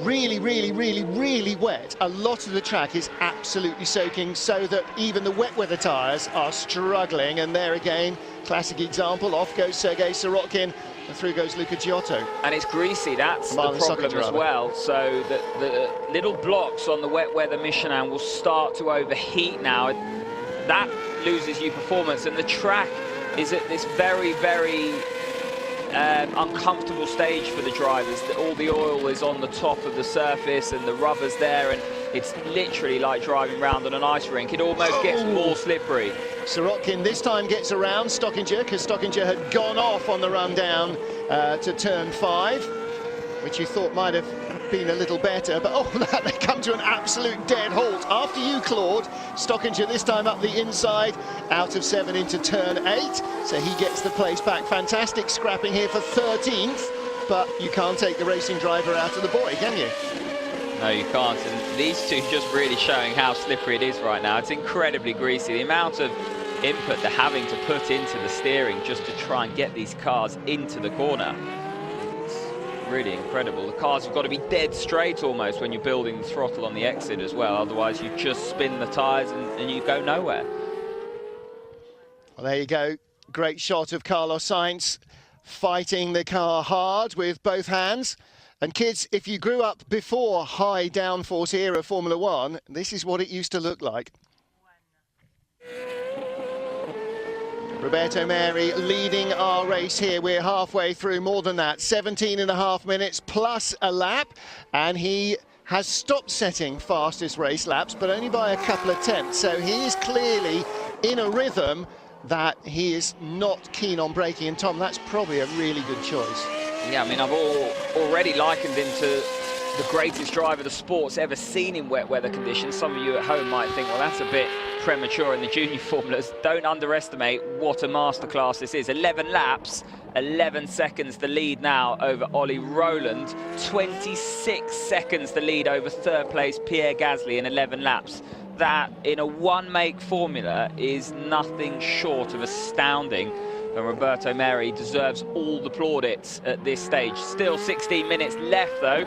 Speaker 2: really, really, really, really wet. A lot of the track is absolutely soaking, so that even the wet weather tyres are struggling. And there again, classic example, off goes Sergei Sorokin, and through goes Luca Giotto.
Speaker 3: And it's greasy, that's the
Speaker 2: Marlon
Speaker 3: problem
Speaker 2: Stockinger,
Speaker 3: as well. So the little blocks on the wet weather Michelin will start to overheat now. That loses you performance, and the track is at this very, very uncomfortable stage for the drivers. All the oil is on the top of the surface and the rubber's there, and it's literally like driving around on an ice rink. It almost gets more slippery.
Speaker 2: Sorokin this time gets around Stockinger, because Stockinger had gone off on the run down to turn 5, which you thought might have been a little better, but oh, they come to an absolute dead halt. After you, Claude, Stockinger this time up the inside, out of 7 into turn 8, so he gets the place back. Fantastic scrapping here for 13th, but you can't take the racing driver out of the boy, can you?
Speaker 3: No, you can't, and these two just really showing how slippery it is right now. It's incredibly greasy. The amount of input they're having to put into the steering just to try and get these cars into the corner. Really incredible. The cars have got to be dead straight almost when you're building the throttle on the exit as well, otherwise you just spin the tyres and you go nowhere.
Speaker 2: Well, there you go. Great shot of Carlos Sainz fighting the car hard with both hands. And kids, if you grew up before high downforce era Formula One, this is what it used to look like. Roberto Meri leading our race here. We're halfway through, more than that, 17.5 minutes plus a lap, and he has stopped setting fastest race laps, but only by a couple of tenths. So he is clearly in a rhythm that he is not keen on breaking. And Tom, that's probably a really good choice.
Speaker 3: Yeah, I mean, I've already likened him to the greatest driver the sport's ever seen in wet weather conditions. Some of you at home might think, well, that's a bit premature in the junior formulas. Don't underestimate what a masterclass this is. 11 laps, 11 seconds the lead now over Ollie Rowland, 26 seconds the lead over third place Pierre Gasly in 11 laps. That in a one-make formula is nothing short of astounding. And Roberto Meri deserves all the plaudits at this stage. Still 16 minutes left though.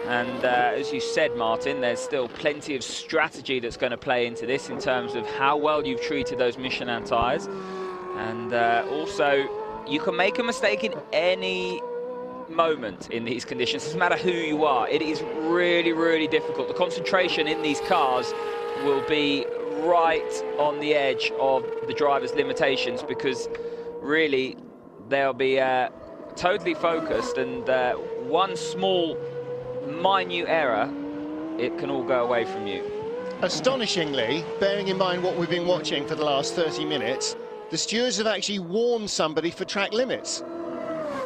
Speaker 3: And as you said, Martin, there's still plenty of strategy that's going to play into this in terms of how well you've treated those Michelin tyres. And also, you can make a mistake in any moment in these conditions. It doesn't matter who you are. It is really, really difficult. The concentration in these cars will be right on the edge of the driver's limitations, because really they'll be totally focused, and one small minute error, it can all go away from you.
Speaker 2: Astonishingly, bearing in mind what we've been watching for the last 30 minutes, the stewards have actually warned somebody for track limits.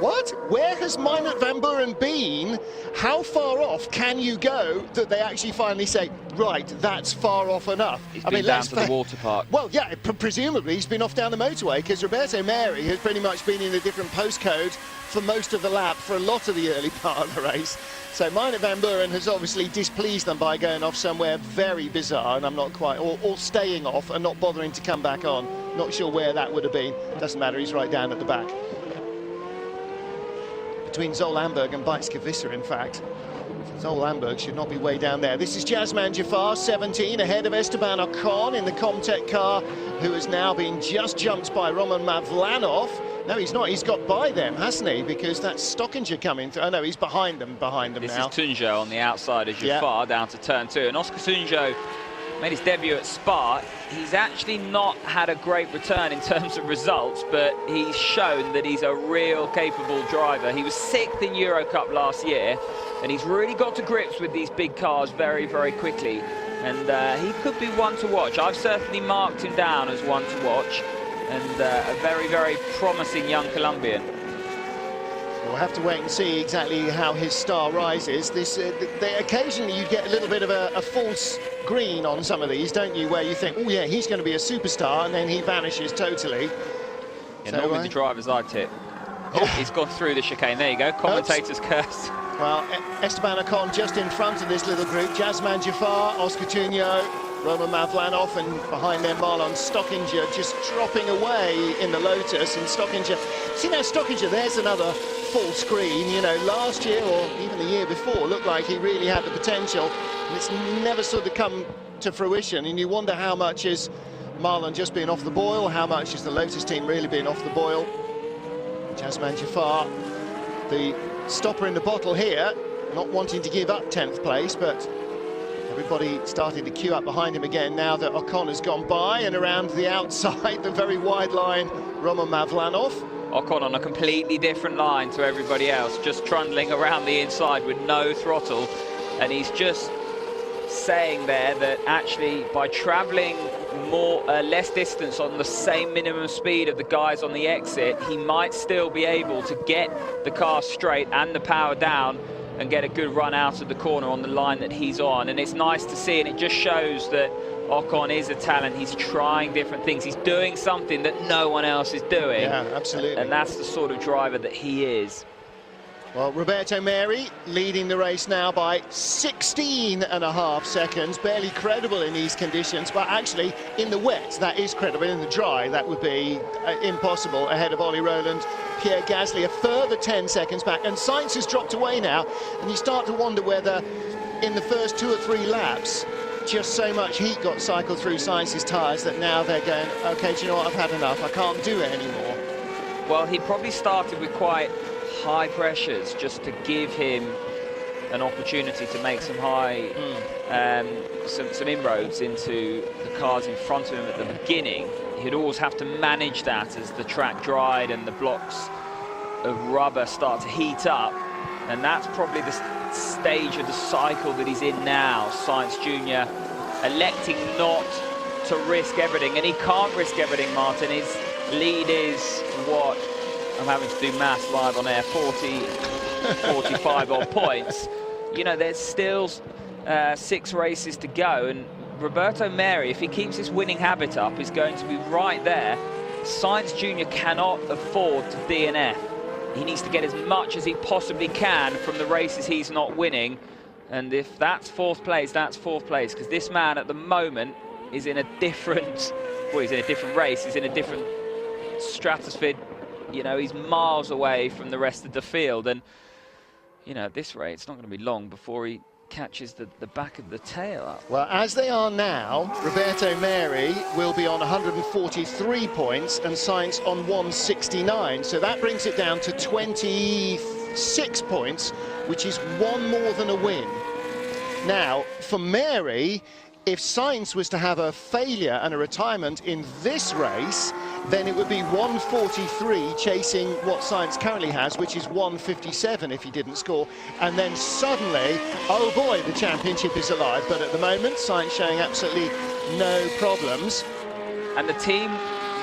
Speaker 2: What? Where has Meinert van Buren been? How far off can you go that they actually finally say, right, that's far off enough?
Speaker 3: He's been down to the water park.
Speaker 2: Well, yeah, presumably he's been off down the motorway, because Roberto Meri has pretty much been in a different postcode for most of the lap for a lot of the early part of the race. So Meinert van Buren has obviously displeased them by going off somewhere very bizarre, and I'm not quite, or staying off and not bothering to come back on. Not sure where that would have been. Doesn't matter, he's right down at the back. Between Zoll-Amberg and Beitske-Visser, in fact. Zoll-Amberg should not be way down there. This is Jazzman Jafar, 17, ahead of Esteban Ocon in the Comtech car, who has now been just jumped by Roman Mavlanov. No, he's not. He's got by them, hasn't he? Because that's Stockinger coming through. Oh, no, he's behind them now.
Speaker 3: This is Tunjo on the outside of Jafar, down to turn 2. And Oscar Tunjo made his debut at Spa. He's actually not had a great return in terms of results, but he's shown that he's a real capable driver. He was 6th in Euro Cup last year, and he's really got to grips with these big cars very, very quickly. And he could be one to watch. I've certainly marked him down as one to watch, and a very, very promising young Colombian.
Speaker 2: We'll have to wait and see exactly how his star rises. Occasionally you get a little bit of a false green on some of these, don't you, where you think, oh yeah, he's going to be a superstar, and then he vanishes totally.
Speaker 3: Yeah, not with the drivers I tip. Oh, he's gone through the chicane. There you go. Commentator's curse.
Speaker 2: Well, Esteban Ocon just in front of this little group. Jazzman Jafar, Oscar Tunjo, Roman Mavlanov, and behind them Marlon Stockinger just dropping away in the Lotus. And Stockinger, see now Stockinger, there's another full screen. You know, last year or even the year before looked like he really had the potential, and it's never sort of come to fruition. And you wonder how much is Marlon just being off the boil, how much is the Lotus team really being off the boil. Jasman Jafar, the stopper in the bottle here, not wanting to give up 10th place, but everybody starting to queue up behind him again now that Ocon has gone by, and around the outside, the very wide line, Roman Mavlanov.
Speaker 3: Ocon on a completely different line to everybody else, just trundling around the inside with no throttle, and he's just saying there that actually by travelling less distance on the same minimum speed of the guys on the exit, he might still be able to get the car straight and the power down and get a good run out of the corner on the line that he's on. And it's nice to see, and it just shows that Ocon is a talent. He's trying different things. He's doing something that no one else is doing.
Speaker 2: Yeah, absolutely.
Speaker 3: And that's the sort of driver that he is.
Speaker 2: Well, Roberto Meri leading the race now by 16.5 seconds. Barely credible in these conditions, but actually in the wet, that is credible. In the dry, that would be impossible. Ahead of Ollie Rowland, Pierre Gasly, a further 10 seconds back. And Sainz has dropped away now, and you start to wonder whether in the first 2 or 3 laps, just so much heat got cycled through Sainz's tyres that now they're going, OK, do you know what, I've had enough, I can't do it anymore.
Speaker 3: Well, he probably started with quite high pressures just to give him an opportunity to make some some inroads into the cars in front of him at the beginning. He'd always have to manage that as the track dried and the blocks of rubber start to heat up, and that's probably the stage of the cycle that he's in now. Sainz Jr. electing not to risk everything, and he can't risk everything, Martin. His lead is what? I'm having to do maths live on air, 45 odd points. You know, there's still 6 races to go, and Roberto Meri, if he keeps his winning habit up, is going to be right there. Sainz Jr. cannot afford to DNF. He needs to get as much as he possibly can from the races he's not winning, and if that's 4th place, that's 4th place, because this man at the moment is in a different, well, he's in a different race, he's in a different stratosphere. You know, he's miles away from the rest of the field, and you know, at this rate, it's not going to be long before he catches the back of the tail up.
Speaker 2: Well, as they are now, Roberto Meri will be on 143 points and Sainz on 169, so that brings it down to 26 points, which is 1 more than a win. Now, for Meri, if Sainz was to have a failure and a retirement in this race, then it would be 143 chasing what Sainz currently has, which is 157 if he didn't score. And then suddenly, oh boy, the championship is alive. But at the moment, Sainz showing absolutely no problems.
Speaker 3: And the team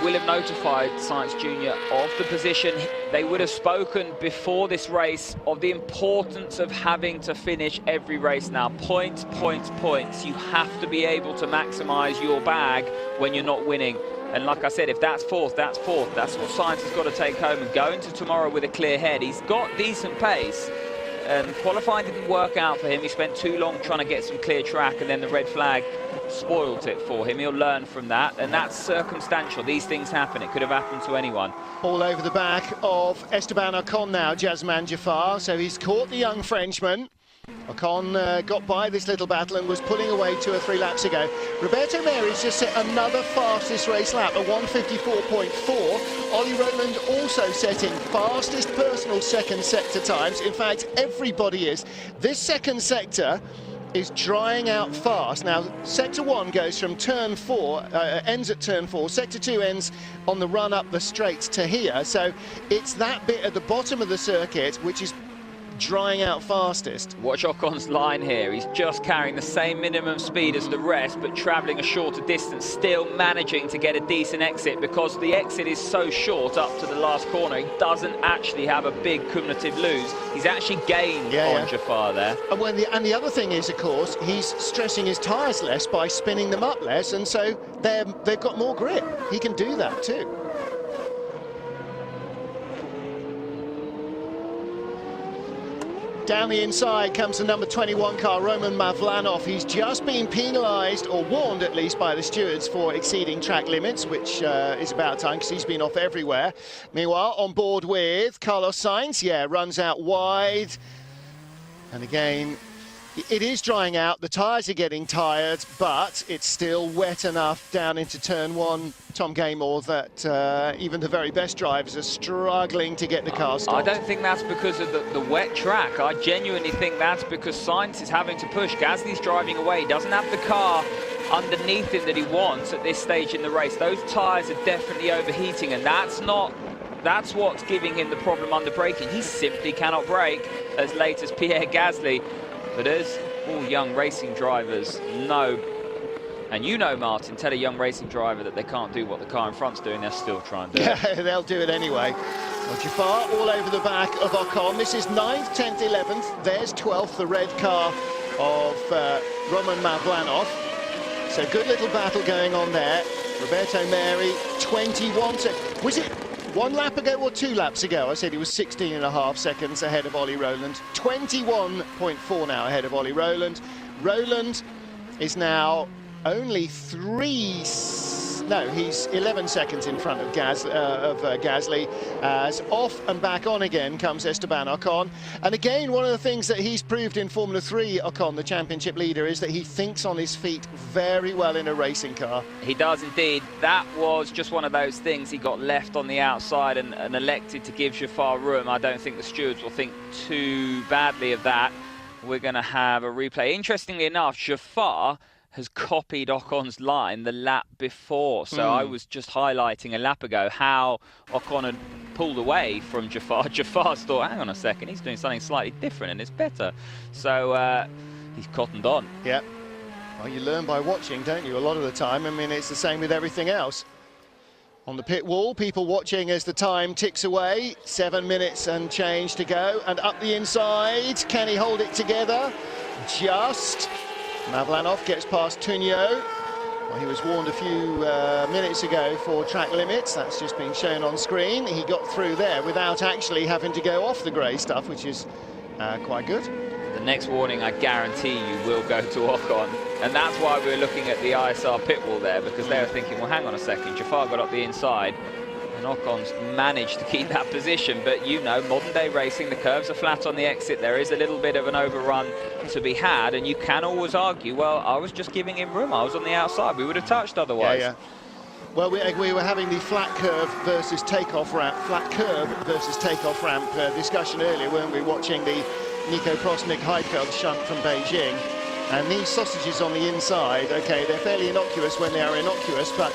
Speaker 3: will have notified Sainz Jr. of the position. They would have spoken before this race of the importance of having to finish every race now. Points, points, points. You have to be able to maximise your bag when you're not winning. And like I said, if that's 4th, that's 4th. That's what Sainz has got to take home and go into tomorrow with a clear head. He's got decent pace. Qualifying didn't work out for him. He spent too long trying to get some clear track, and then the red flag spoiled it for him. He'll learn from that, and that's circumstantial. These things happen. It could have happened to anyone.
Speaker 2: All over the back of Esteban Ocon now, Jasman Jafar. So he's caught the young Frenchman. Ocon got by this little battle and was pulling away 2 or 3 laps ago. Roberto Meri's just set another fastest race lap, a 154.4. Ollie Rowland also setting fastest personal second sector times. In fact, everybody is. This second sector is drying out fast. Now, sector 1 goes from turn 4, ends at turn 4. Sector 2 ends on the run up the straight to here. So it's that bit at the bottom of the circuit which is drying out fastest.
Speaker 3: Watch Ocon's line here. He's just carrying the same minimum speed as the rest, but travelling a shorter distance, still managing to get a decent exit, because the exit is so short up to the last corner. He doesn't actually have a big cumulative lose. He's actually gained on Jafar there.
Speaker 2: And the other thing is, of course, he's stressing his tyres less by spinning them up less, and so they've got more grip. He can do that too. Down the inside comes the number 21 car, Roman Mavlanov. He's just been penalised, or warned at least, by the stewards for exceeding track limits, which is about time because he's been off everywhere. Meanwhile, on board with Carlos Sainz, runs out wide. And again, it is drying out, the tyres are getting tired, but it's still wet enough down into turn one, Tom Gaymore, that even the very best drivers are struggling to get the car stopped.
Speaker 3: I don't think that's because of the wet track. I genuinely think that's because Sainz is having to push. Gasly's driving away. He doesn't have the car underneath him that he wants at this stage in the race. Those tyres are definitely overheating, and that's what's giving him the problem under braking. He simply cannot brake as late as Pierre Gasly. But as all young racing drivers know, and you know, Martin, tell a young racing driver that they can't do what the car in front's doing, they'll still try and do it.
Speaker 2: Yeah, they'll do it anyway. Well, Jafar all over the back of Ocon. This is 9th, 10th, 11th. There's 12th, the red car of Roman Mavlanov. So good little battle going on there. Roberto Meri, 21 seconds. Was it 1 lap ago or 2 laps ago? I said he was 16.5 seconds ahead of Ollie Rowland. 21.4 now ahead of Ollie Rowland. Rowland is now only he's 11 seconds in front of Gasly. As off and back on again comes Esteban Ocon. And again, one of the things that he's proved in Formula 3, Ocon, the championship leader, is that he thinks on his feet very well in a racing car.
Speaker 3: He does indeed. That was just one of those things. He got left on the outside and elected to give Jafar room. I don't think the stewards will think too badly of that. We're going to have a replay. Interestingly enough, Jafar has copied Ocon's line the lap before. So I was just highlighting a lap ago how Ocon had pulled away from Jafar. Jafar's thought, hang on a second, he's doing something slightly different and it's better. So he's cottoned on.
Speaker 2: Yeah. Well, you learn by watching, don't you, a lot of the time. I mean, it's the same with everything else. On the pit wall, people watching as the time ticks away. 7 minutes and change to go. And up the inside, can he hold it together? Just. Mavlanov gets past Tunio. Well, he was warned a few minutes ago for track limits. That's just been shown on screen. He got through there without actually having to go off the grey stuff, which is quite good.
Speaker 3: The next warning, I guarantee you, will go to Ocon. And that's why we're looking at the ISR pit wall there, because they were thinking, well, hang on a second, Jafar got up the inside, and Ocon's managed to keep that position. But you know, modern day racing, the curves are flat on the exit. There is a little bit of an overrun to be had, and you can always argue, well, I was just giving him room. I was on the outside. We would have touched otherwise.
Speaker 2: Yeah. Well, we were having the flat curve versus takeoff ramp, discussion earlier, weren't we, watching the Nico Prost, Nick Heidfeld shunt from Beijing. And these sausages on the inside, okay, they're fairly innocuous when they are innocuous, but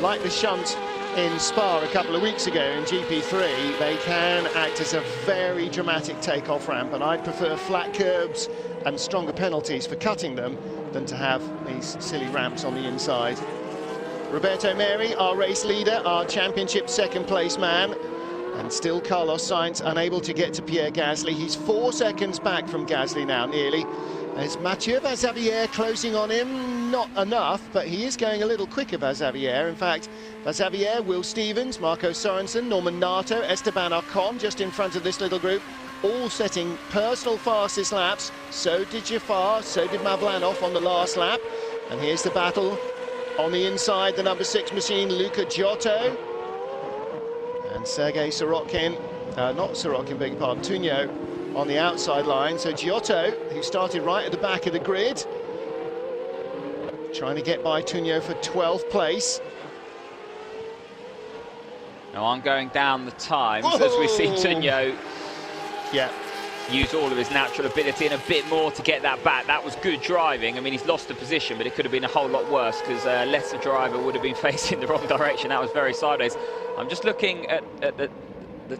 Speaker 2: like the shunt in Spa a couple of weeks ago in GP3, they can act as a very dramatic takeoff ramp, and I'd prefer flat curbs and stronger penalties for cutting them than to have these silly ramps on the inside. Roberto Meri, our race leader, our championship second place man, and still Carlos Sainz unable to get to Pierre Gasly. He's 4 seconds back from Gasly now, nearly. It's Mathieu Vazavière closing on him, not enough, but he is going a little quicker, Vazavière. In fact, Vazavière, Will Stevens, Marco Sorensen, Norman Nato, Esteban Ocon, just in front of this little group, all setting personal fastest laps. So did Jafar, so did Mavlanov on the last lap. And here's the battle on the inside, the number 6 machine, Luca Giotto. And Sergei Sorokin, not Sorokin, beg your pardon, Tunio, on the outside line. So Giotto, who started right at the back of the grid, trying to get by Tunio for 12th place.
Speaker 3: Now I'm going down the times as we see Tunio use all of his natural ability and a bit more to get that back. That was good driving. I mean, he's lost the position, but it could have been a whole lot worse because lesser driver would have been facing the wrong direction. That was very sideways. I'm just looking at the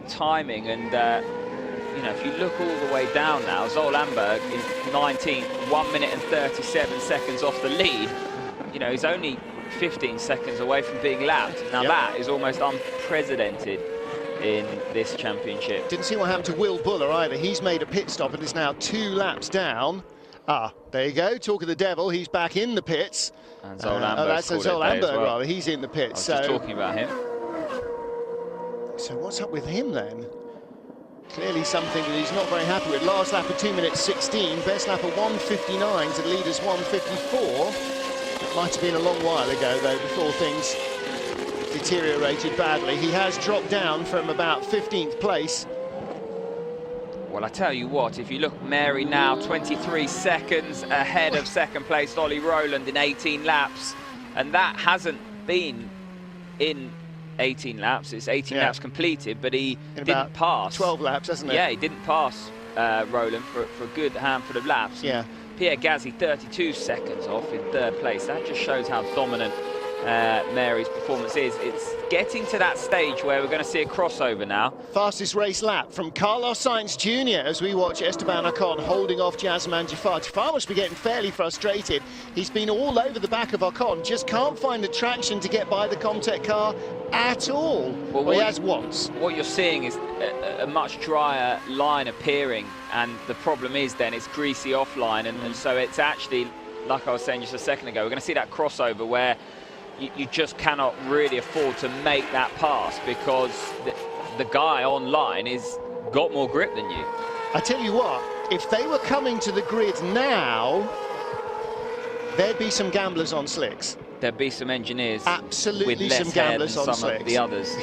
Speaker 3: timing, and you know, if you look all the way down now, Zoll Amberg is 19th, 1 minute and 37 seconds off the lead. You know, he's only 15 seconds away from being lapped. Now that is almost unprecedented in this championship.
Speaker 2: Didn't see what happened to Will Buller either. He's made a pit stop and is now 2 laps down. Ah, there you go. Talk of the devil. He's back in the pits.
Speaker 3: And Zoll Amberg.
Speaker 2: Oh, that's Zoll Amberg, rather. He's in the pits.
Speaker 3: I was just talking about him.
Speaker 2: So what's up with him then? Clearly something that he's not very happy with. Last lap of 2 minutes 16, best lap of 1:59 to the leaders 1:54. It might have been a long while ago though before things deteriorated badly. He has dropped down from about 15th place.
Speaker 3: Well, I tell you what, if you look, Mary now 23 seconds ahead of second place Ollie Rowland in 18 laps, and that hasn't been in 18 laps. It's 18 laps completed, but he didn't pass.
Speaker 2: 12 laps, hasn't it?
Speaker 3: Yeah, he didn't pass Rowland for a good handful of laps.
Speaker 2: Yeah.
Speaker 3: Pierre Gasly 32 seconds off in third place. That just shows how dominant Mary's performance is. It's getting to that stage where we're going to see a crossover now.
Speaker 2: Fastest race lap from Carlos Sainz Jr. as we watch Esteban Ocon holding off Jazeman Jaffar. Jaffar must be getting fairly frustrated. He's been all over the back of Ocon, just can't find the traction to get by the Comtech car at all. Well, he has once.
Speaker 3: What you're seeing is a much drier line appearing, and the problem is then it's greasy offline, and so it's actually, like I was saying just a second ago, we're going to see that crossover where you just cannot really afford to make that pass because the guy online is got more grip than you.
Speaker 2: I tell you what, if they were coming to the grid now, there'd be some gamblers on slicks.
Speaker 3: There'd be some engineers
Speaker 2: absolutely
Speaker 3: with less
Speaker 2: some gamblers
Speaker 3: hair than
Speaker 2: on
Speaker 3: some
Speaker 2: slicks.
Speaker 3: of the others.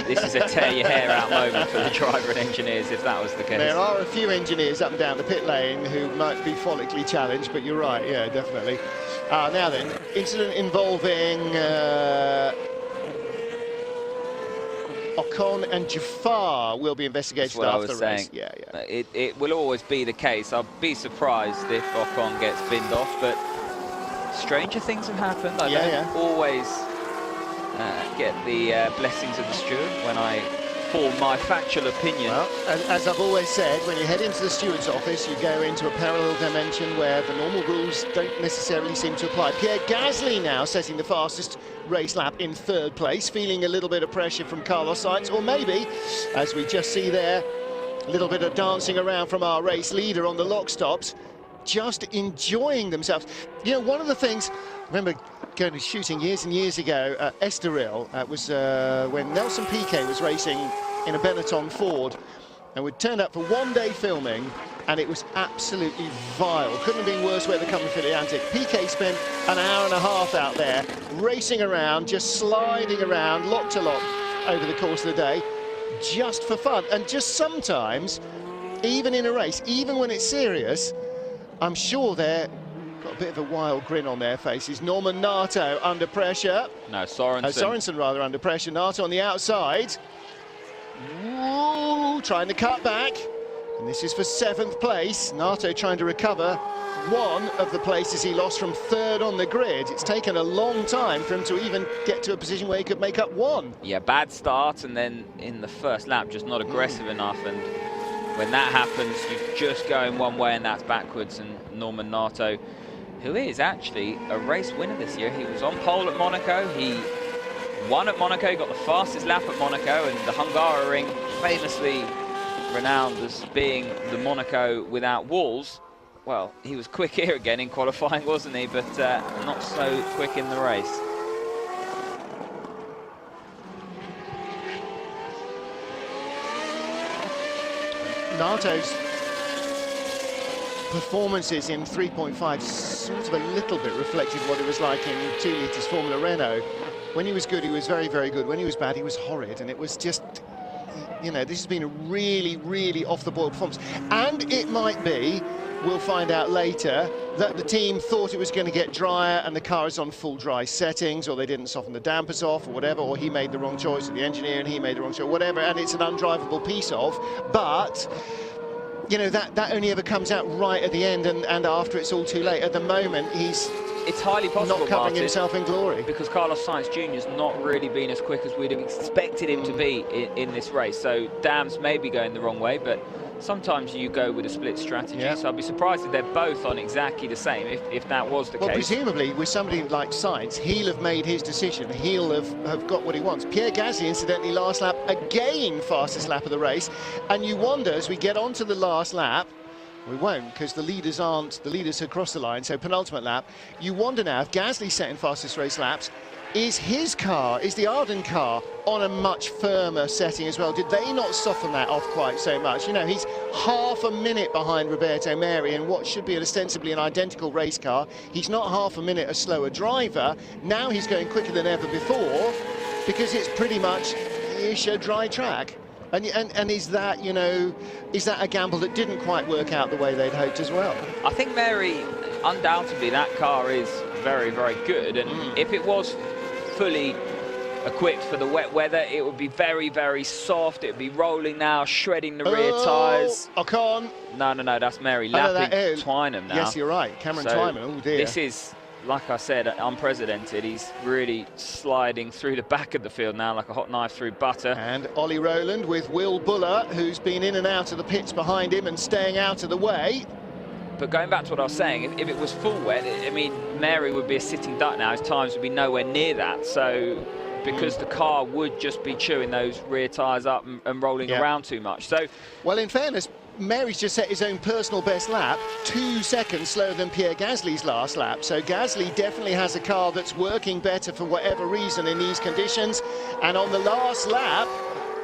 Speaker 3: This is a tear your hair out moment for the driver and engineers if that was the case.
Speaker 2: There are a few engineers up and down the pit lane who might be follically challenged, but you're right, yeah, definitely. Now then, incident involving Ocon and Jaffar will be investigated after the race.
Speaker 3: Yeah. It will always be the case. I'll be surprised if Ocon gets binned off, but stranger things have happened. I don't always get the blessings of the steward when I form my factual opinion.
Speaker 2: Well, as I've always said, when you head into the steward's office, you go into a parallel dimension where the normal rules don't necessarily seem to apply. Pierre Gasly now setting the fastest race lap in third place, feeling a little bit of pressure from Carlos Sainz, or maybe, as we just see there, a little bit of dancing around from our race leader on the lock stops, just enjoying themselves. You know, one of the things, I remember going to shooting years and years ago at Estoril. It was when Nelson Piquet was racing in a Benetton Ford, and we'd turned up for one day filming, and it was absolutely vile. Couldn't have been worse weather coming for the Atlantic. Piquet spent an hour and a half out there racing around, just sliding around lock to lock over the course of the day, just for fun. And just sometimes, even in a race, even when it's serious, I'm sure they're got a bit of a wild grin on their faces. Norman Nato under pressure.
Speaker 3: No, Sorensen.
Speaker 2: Sorensen rather under pressure. Nato on the outside. Ooh, trying to cut back. And this is for 7th place. Nato trying to recover one of the places he lost from third on the grid. It's taken a long time for him to even get to a position where he could make up one.
Speaker 3: Yeah, bad start, and then in the first lap just not aggressive enough, and when that happens you're just going one way and that's backwards. And Norman Nato, who is actually a race winner this year, he was on pole at Monaco, he won at Monaco, he got the fastest lap at Monaco, and the Hungaroring, famously renowned as being the Monaco without walls. Well, he was quick here again in qualifying, wasn't he? But not so quick in the race.
Speaker 2: Nato's performances in 3.5 sort of a little bit reflected what it was like in 2 litres Formula Renault. When he was good, he was very, very good. When he was bad, he was horrid. And it was just, you know, this has been a really, really off-the-boil performance. And it might be, we'll find out later, that the team thought it was going to get drier and the car is on full dry settings, or they didn't soften the dampers off or whatever, or he made the wrong choice, or the engineer and he made the wrong choice, whatever, and it's an undrivable piece of. But, you know, that only ever comes out right at the end and after it's all too late. At the moment, it's
Speaker 3: highly possible,
Speaker 2: not covering himself in glory.
Speaker 3: Because Carlos Sainz Jr. has not really been as quick as we'd have expected him to be in this race. So dams may be going the wrong way, but sometimes you go with a split strategy. Yeah. So I'd be surprised if they're both on exactly the same, if that was the case.
Speaker 2: Well, presumably, with somebody like Sainz, he'll have made his decision. He'll have got what he wants. Pierre Gasly, incidentally, last lap, again, fastest lap of the race. And you wonder, as we get on to the last lap, we won't, because the leaders have crossed the line, so penultimate lap. You wonder now, if Gasly's setting fastest race laps, is the Arden car on a much firmer setting as well? Did they not soften that off quite so much? You know, he's half a minute behind Roberto Meri in what should be ostensibly an identical race car. He's not half a minute a slower driver. Now he's going quicker than ever before because it's pretty much a dry track. And is that, you know, is that a gamble that didn't quite work out the way they'd hoped as well?
Speaker 3: I think Meri, undoubtedly, that car is very, very good. And if it was fully equipped for the wet weather, it would be very, very soft. It would be rolling now, shredding the rear tyres.
Speaker 2: Ocon.
Speaker 3: No, that's Meri lapping Twynham now.
Speaker 2: Yes, you're right, Cameron Twynham. Oh dear.
Speaker 3: This is, like I said, unprecedented. He's really sliding through the back of the field now like a hot knife through butter.
Speaker 2: And Ollie Rowland with Will Buller, who's been in and out of the pits behind him and staying out of the way.
Speaker 3: But going back to what I was saying, if it was full wet, I mean, Meri would be a sitting duck now. His times would be nowhere near that. So, because the car would just be chewing those rear tyres up and rolling around too much. So,
Speaker 2: well, in fairness, Meri's just set his own personal best lap, 2 seconds slower than Pierre Gasly's last lap. So Gasly definitely has a car that's working better for whatever reason in these conditions. And on the last lap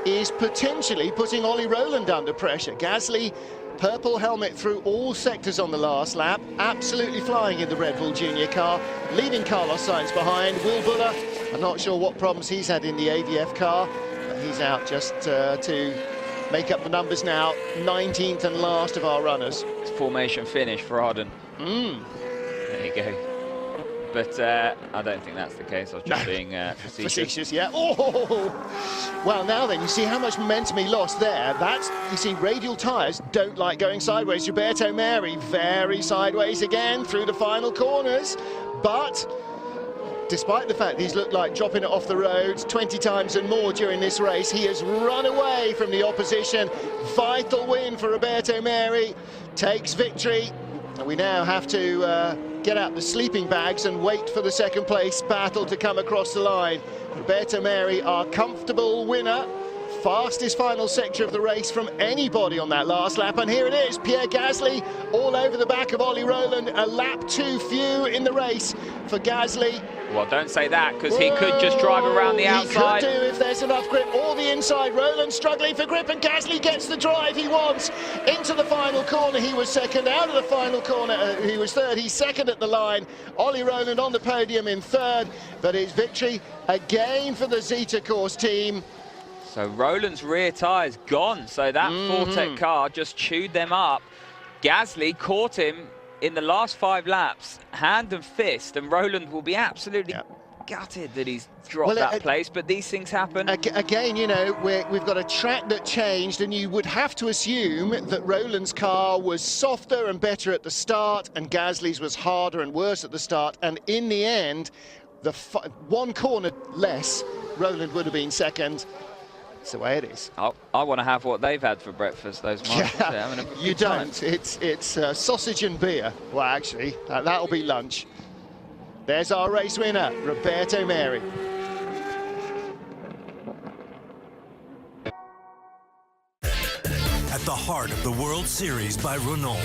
Speaker 2: is potentially putting Ollie Rowland under pressure. Gasly, purple helmet through all sectors on the last lap, absolutely flying in the Red Bull Junior car, leaving Carlos Sainz behind. Will Buller, I'm not sure what problems he's had in the AVF car, but he's out just to make up the numbers now. 19th and last of our runners.
Speaker 3: It's formation finish for Arden. There you go. But I don't think that's the case. I was just being facetious.
Speaker 2: Yeah. Oh! Well, now then, you see how much momentum he lost there. That's, you see, radial tyres don't like going sideways. Roberto Meri very sideways again through the final corners. But despite the fact he's looked like dropping it off the road 20 times and more during this race, he has run away from the opposition. Vital win for Roberto Meri, takes victory. And we now have to get out the sleeping bags and wait for the second place battle to come across the line. Roberto Meri, our comfortable winner. Fastest final sector of the race from anybody on that last lap. And here it is, Pierre Gasly all over the back of Ollie Rowland. A lap too few in the race for Gasly.
Speaker 3: Well, don't say that, because he could just drive around the outside.
Speaker 2: He could do if there's enough grip. All the inside, Rowland struggling for grip, and Gasly gets the drive he wants. Into the final corner, he was second. Out of the final corner, he was third. He's second at the line. Ollie Rowland on the podium in third, but it's victory again for the Zeta Course team.
Speaker 3: So Rowland's rear tyre's gone, so that Fortec car just chewed them up. Gasly caught him in the last 5 laps, hand and fist, and Rowland will be absolutely gutted that he's dropped that place, but these things happen.
Speaker 2: Again, you know, we've got a track that changed, and you would have to assume that Rowland's car was softer and better at the start, and Gasly's was harder and worse at the start, and in the end, the 1 corner less, Rowland would have been second. It's the way it is.
Speaker 3: I want to have what they've had for breakfast, those marshals.
Speaker 2: You don't. It's sausage and beer. Well, actually, that'll be lunch. There's our race winner, Roberto Meri.
Speaker 1: At the heart of the World Series by Renault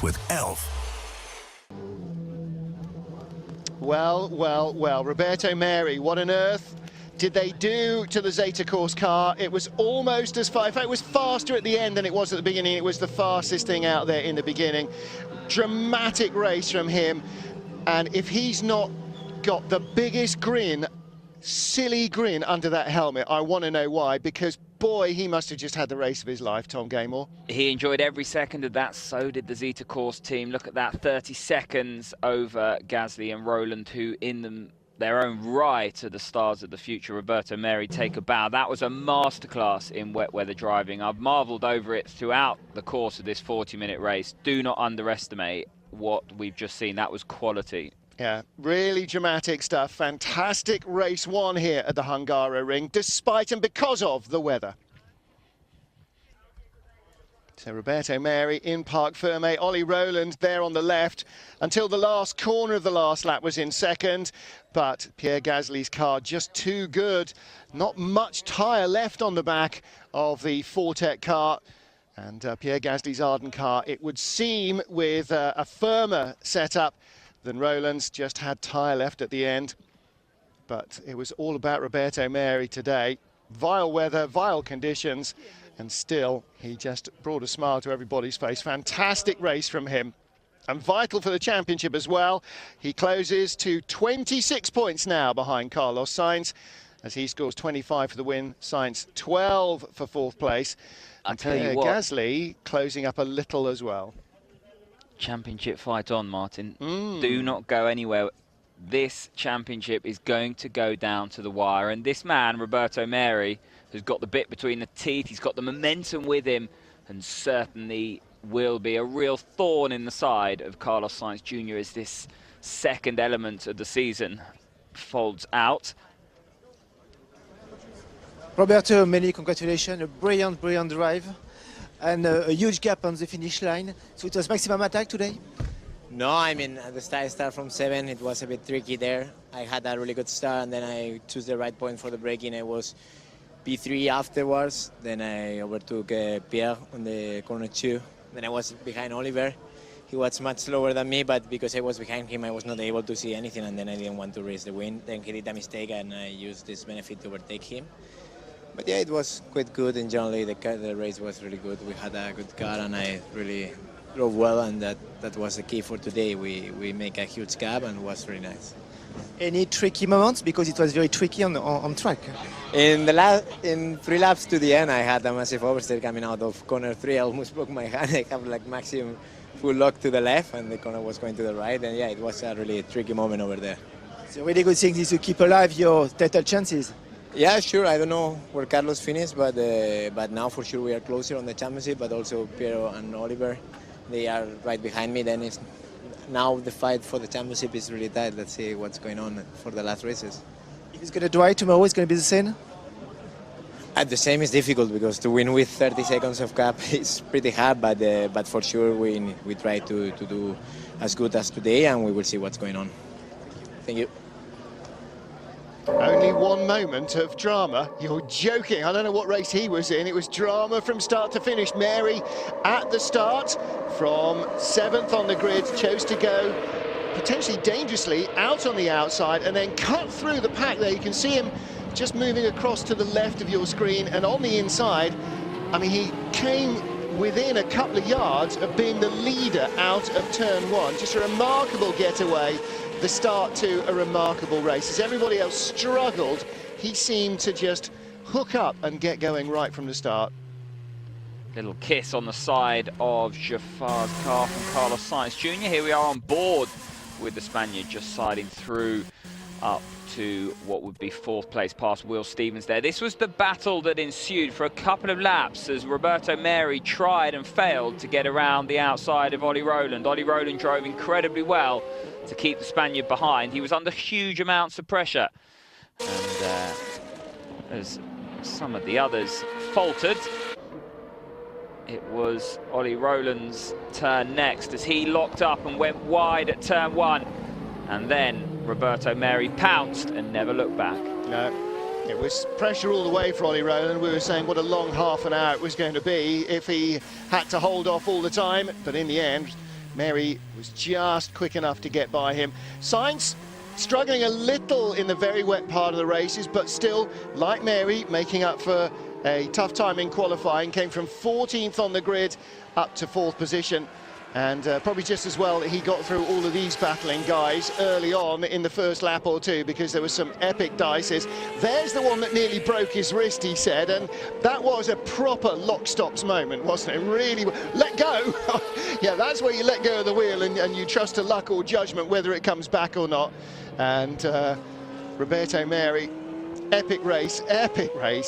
Speaker 1: with Elf.
Speaker 2: Well, Roberto Meri, what on earth did they do to the Zeta Course car? It was almost as fast. In fact, it was faster at the end than it was at the beginning. It was the fastest thing out there in the beginning. Dramatic race from him. And if he's not got the biggest grin, silly grin under that helmet, I want to know why, because boy, he must have just had the race of his life, Tom Gaymore.
Speaker 3: He enjoyed every second of that, so did the Zeta Course team. Look at that, 30 seconds over Gasly and Rowland, who in their own right are the stars of the future. Roberto Meri take a bow. That was a masterclass in wet weather driving. I've marvelled over it throughout the course of this 40-minute race. Do not underestimate what we've just seen. That was quality.
Speaker 2: Yeah, really dramatic stuff. Fantastic race 1 here at the Hungaroring, despite and because of the weather. So Roberto Meri in Parc Fermé, Ollie Rowland there on the left until the last corner of the last lap was in second. But Pierre Gasly's car just too good. Not much tyre left on the back of the Fortec car. And Pierre Gasly's Arden car, it would seem, with a firmer setup than Rowland's, just had tyre left at the end. but it was all about Roberto Meri today. Vile weather, vile conditions, and still he just brought a smile to everybody's face. Fantastic race from him, and vital for the championship as well. He closes to 26 points now behind Carlos Sainz, as he scores 25 for the win, Sainz 12 for fourth place.
Speaker 3: I tell you what,
Speaker 2: Gasly closing up a little as well.
Speaker 3: Championship fight on, Martin. Do not go anywhere. This championship is going to go down to the wire, and this man, Roberto Meri, who's got the bit between the teeth, he's got the momentum with him, and certainly will be a real thorn in the side of Carlos Sainz Jr. as this second element of the season folds out.
Speaker 7: Roberto, many congratulations, a brilliant drive, and a huge gap on the finish line. So it was maximum attack today?
Speaker 5: No, I mean, at the start, I started from 7. It was a bit tricky there. I had a really good start, and then I chose the right point for the braking. I was P3 afterwards. Then I overtook Pierre on the corner 2. Then I was behind Oliver. He was much slower than me, but because I was behind him, I was not able to see anything, and then I didn't want to race the win. Then he did a mistake, and I used this benefit to overtake him. But yeah, it was quite good, and generally the race was really good. We had a good car, and I really drove well, and that was the key for today. We make a huge gap, and it was really nice.
Speaker 7: Any tricky moments, because it was very tricky on track?
Speaker 5: In 3 laps to the end, I had a massive oversteer coming out of corner 3. I almost broke my hand. I have like maximum full lock to the left, and the corner was going to the right. And yeah, it was a really tricky moment over there.
Speaker 7: It's a really good thing is to keep alive your title chances.
Speaker 5: Yeah, sure. I don't know where Carlos finished, but now for sure we are closer on the championship. But also Piero and Oliver, they are right behind me. Then now the fight for the championship is really tight. Let's see what's going on for the last races.
Speaker 7: If it's going to dry tomorrow, it's going to be the same?
Speaker 5: At the same is difficult because to win with 30 seconds of gap is pretty hard. But for sure we try to do as good as today, and we will see what's going on. Thank you.
Speaker 2: Only one moment of drama. You're joking. I don't know what race he was in. It was drama from start to finish. Meri at the start from 7th on the grid, chose to go potentially dangerously out on the outside and then cut through the pack there. You can see him just moving across to the left of your screen, and on the inside, I mean, he came within a couple of yards of being the leader out of turn 1. Just a remarkable getaway. The start to a remarkable race. As everybody else struggled, he seemed to just hook up and get going right from the start.
Speaker 3: Little kiss on the side of Jafar's car from Carlos Sainz Jr. Here we are on board with the Spaniard just siding through up to what would be 4th place past Will Stevens there. This was the battle that ensued for a couple of laps as Roberto Meri tried and failed to get around the outside of Ollie Rowland. Ollie Rowland drove incredibly well to keep the Spaniard behind. He was under huge amounts of pressure, and as some of the others faltered, it was Ollie Rowland's turn next as he locked up and went wide at turn 1, and then Roberto Meri pounced and never looked back.
Speaker 2: No, it was pressure all the way for Ollie Rowland. We were saying what a long half an hour it was going to be if he had to hold off all the time, but in the end Meri was just quick enough to get by him. Sainz struggling a little in the very wet part of the races, but still, like Meri, making up for a tough time in qualifying. Came from 14th on the grid up to 4th position, and probably just as well that he got through all of these battling guys early on in the first lap or two, because there was some epic dices. There's the one that nearly broke his wrist, he said, and that was a proper lock-stops moment, wasn't it? Really, let go. Yeah, that's where you let go of the wheel and you trust to luck or judgment whether it comes back or not. And Roberto Meri, epic race,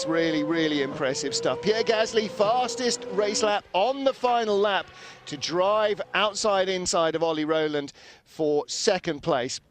Speaker 2: really, really impressive stuff. Pierre Gasly, fastest race lap on the final lap to drive outside inside of Ollie Rowland for 2nd place.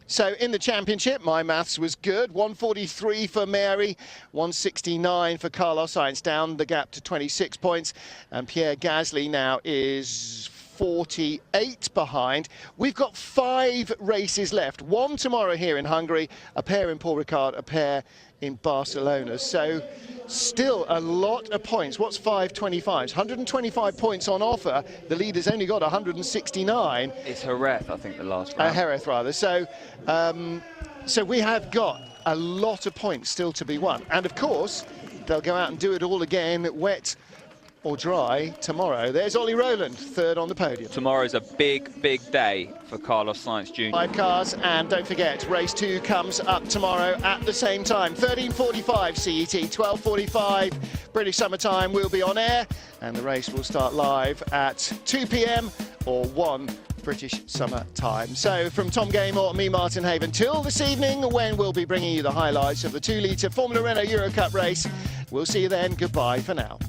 Speaker 2: So in the championship, my maths was good. 143 for Meri, 169 for Carlos Sainz, down the gap to 26 points. And Pierre Gasly now is 48 behind. We've got 5 races left. 1 tomorrow here in Hungary, a pair in Paul Ricard, a pair in Barcelona. So still a lot of points. What's 525s? 125 points on offer. The leader's only got 169.
Speaker 3: It's Jerez, I think, the last round.
Speaker 2: Jerez, rather. So, so we have got a lot of points still to be won. And of course, they'll go out and do it all again, wet or dry, tomorrow. There's Ollie Rowland, third on the podium.
Speaker 3: Tomorrow's a big, big day for Carlos Sainz Jr.
Speaker 2: 5 cars, and don't forget, race 2 comes up tomorrow at the same time. 13:45 CET, 12:45 British Summer Time. We'll be on air, and the race will start live at 2 p.m. or 1 British Summer Time. So from Tom Gaymore and me, Martin Haven, till this evening, when we'll be bringing you the highlights of the 2-litre Formula Renault Euro Cup race. We'll see you then. Goodbye for now.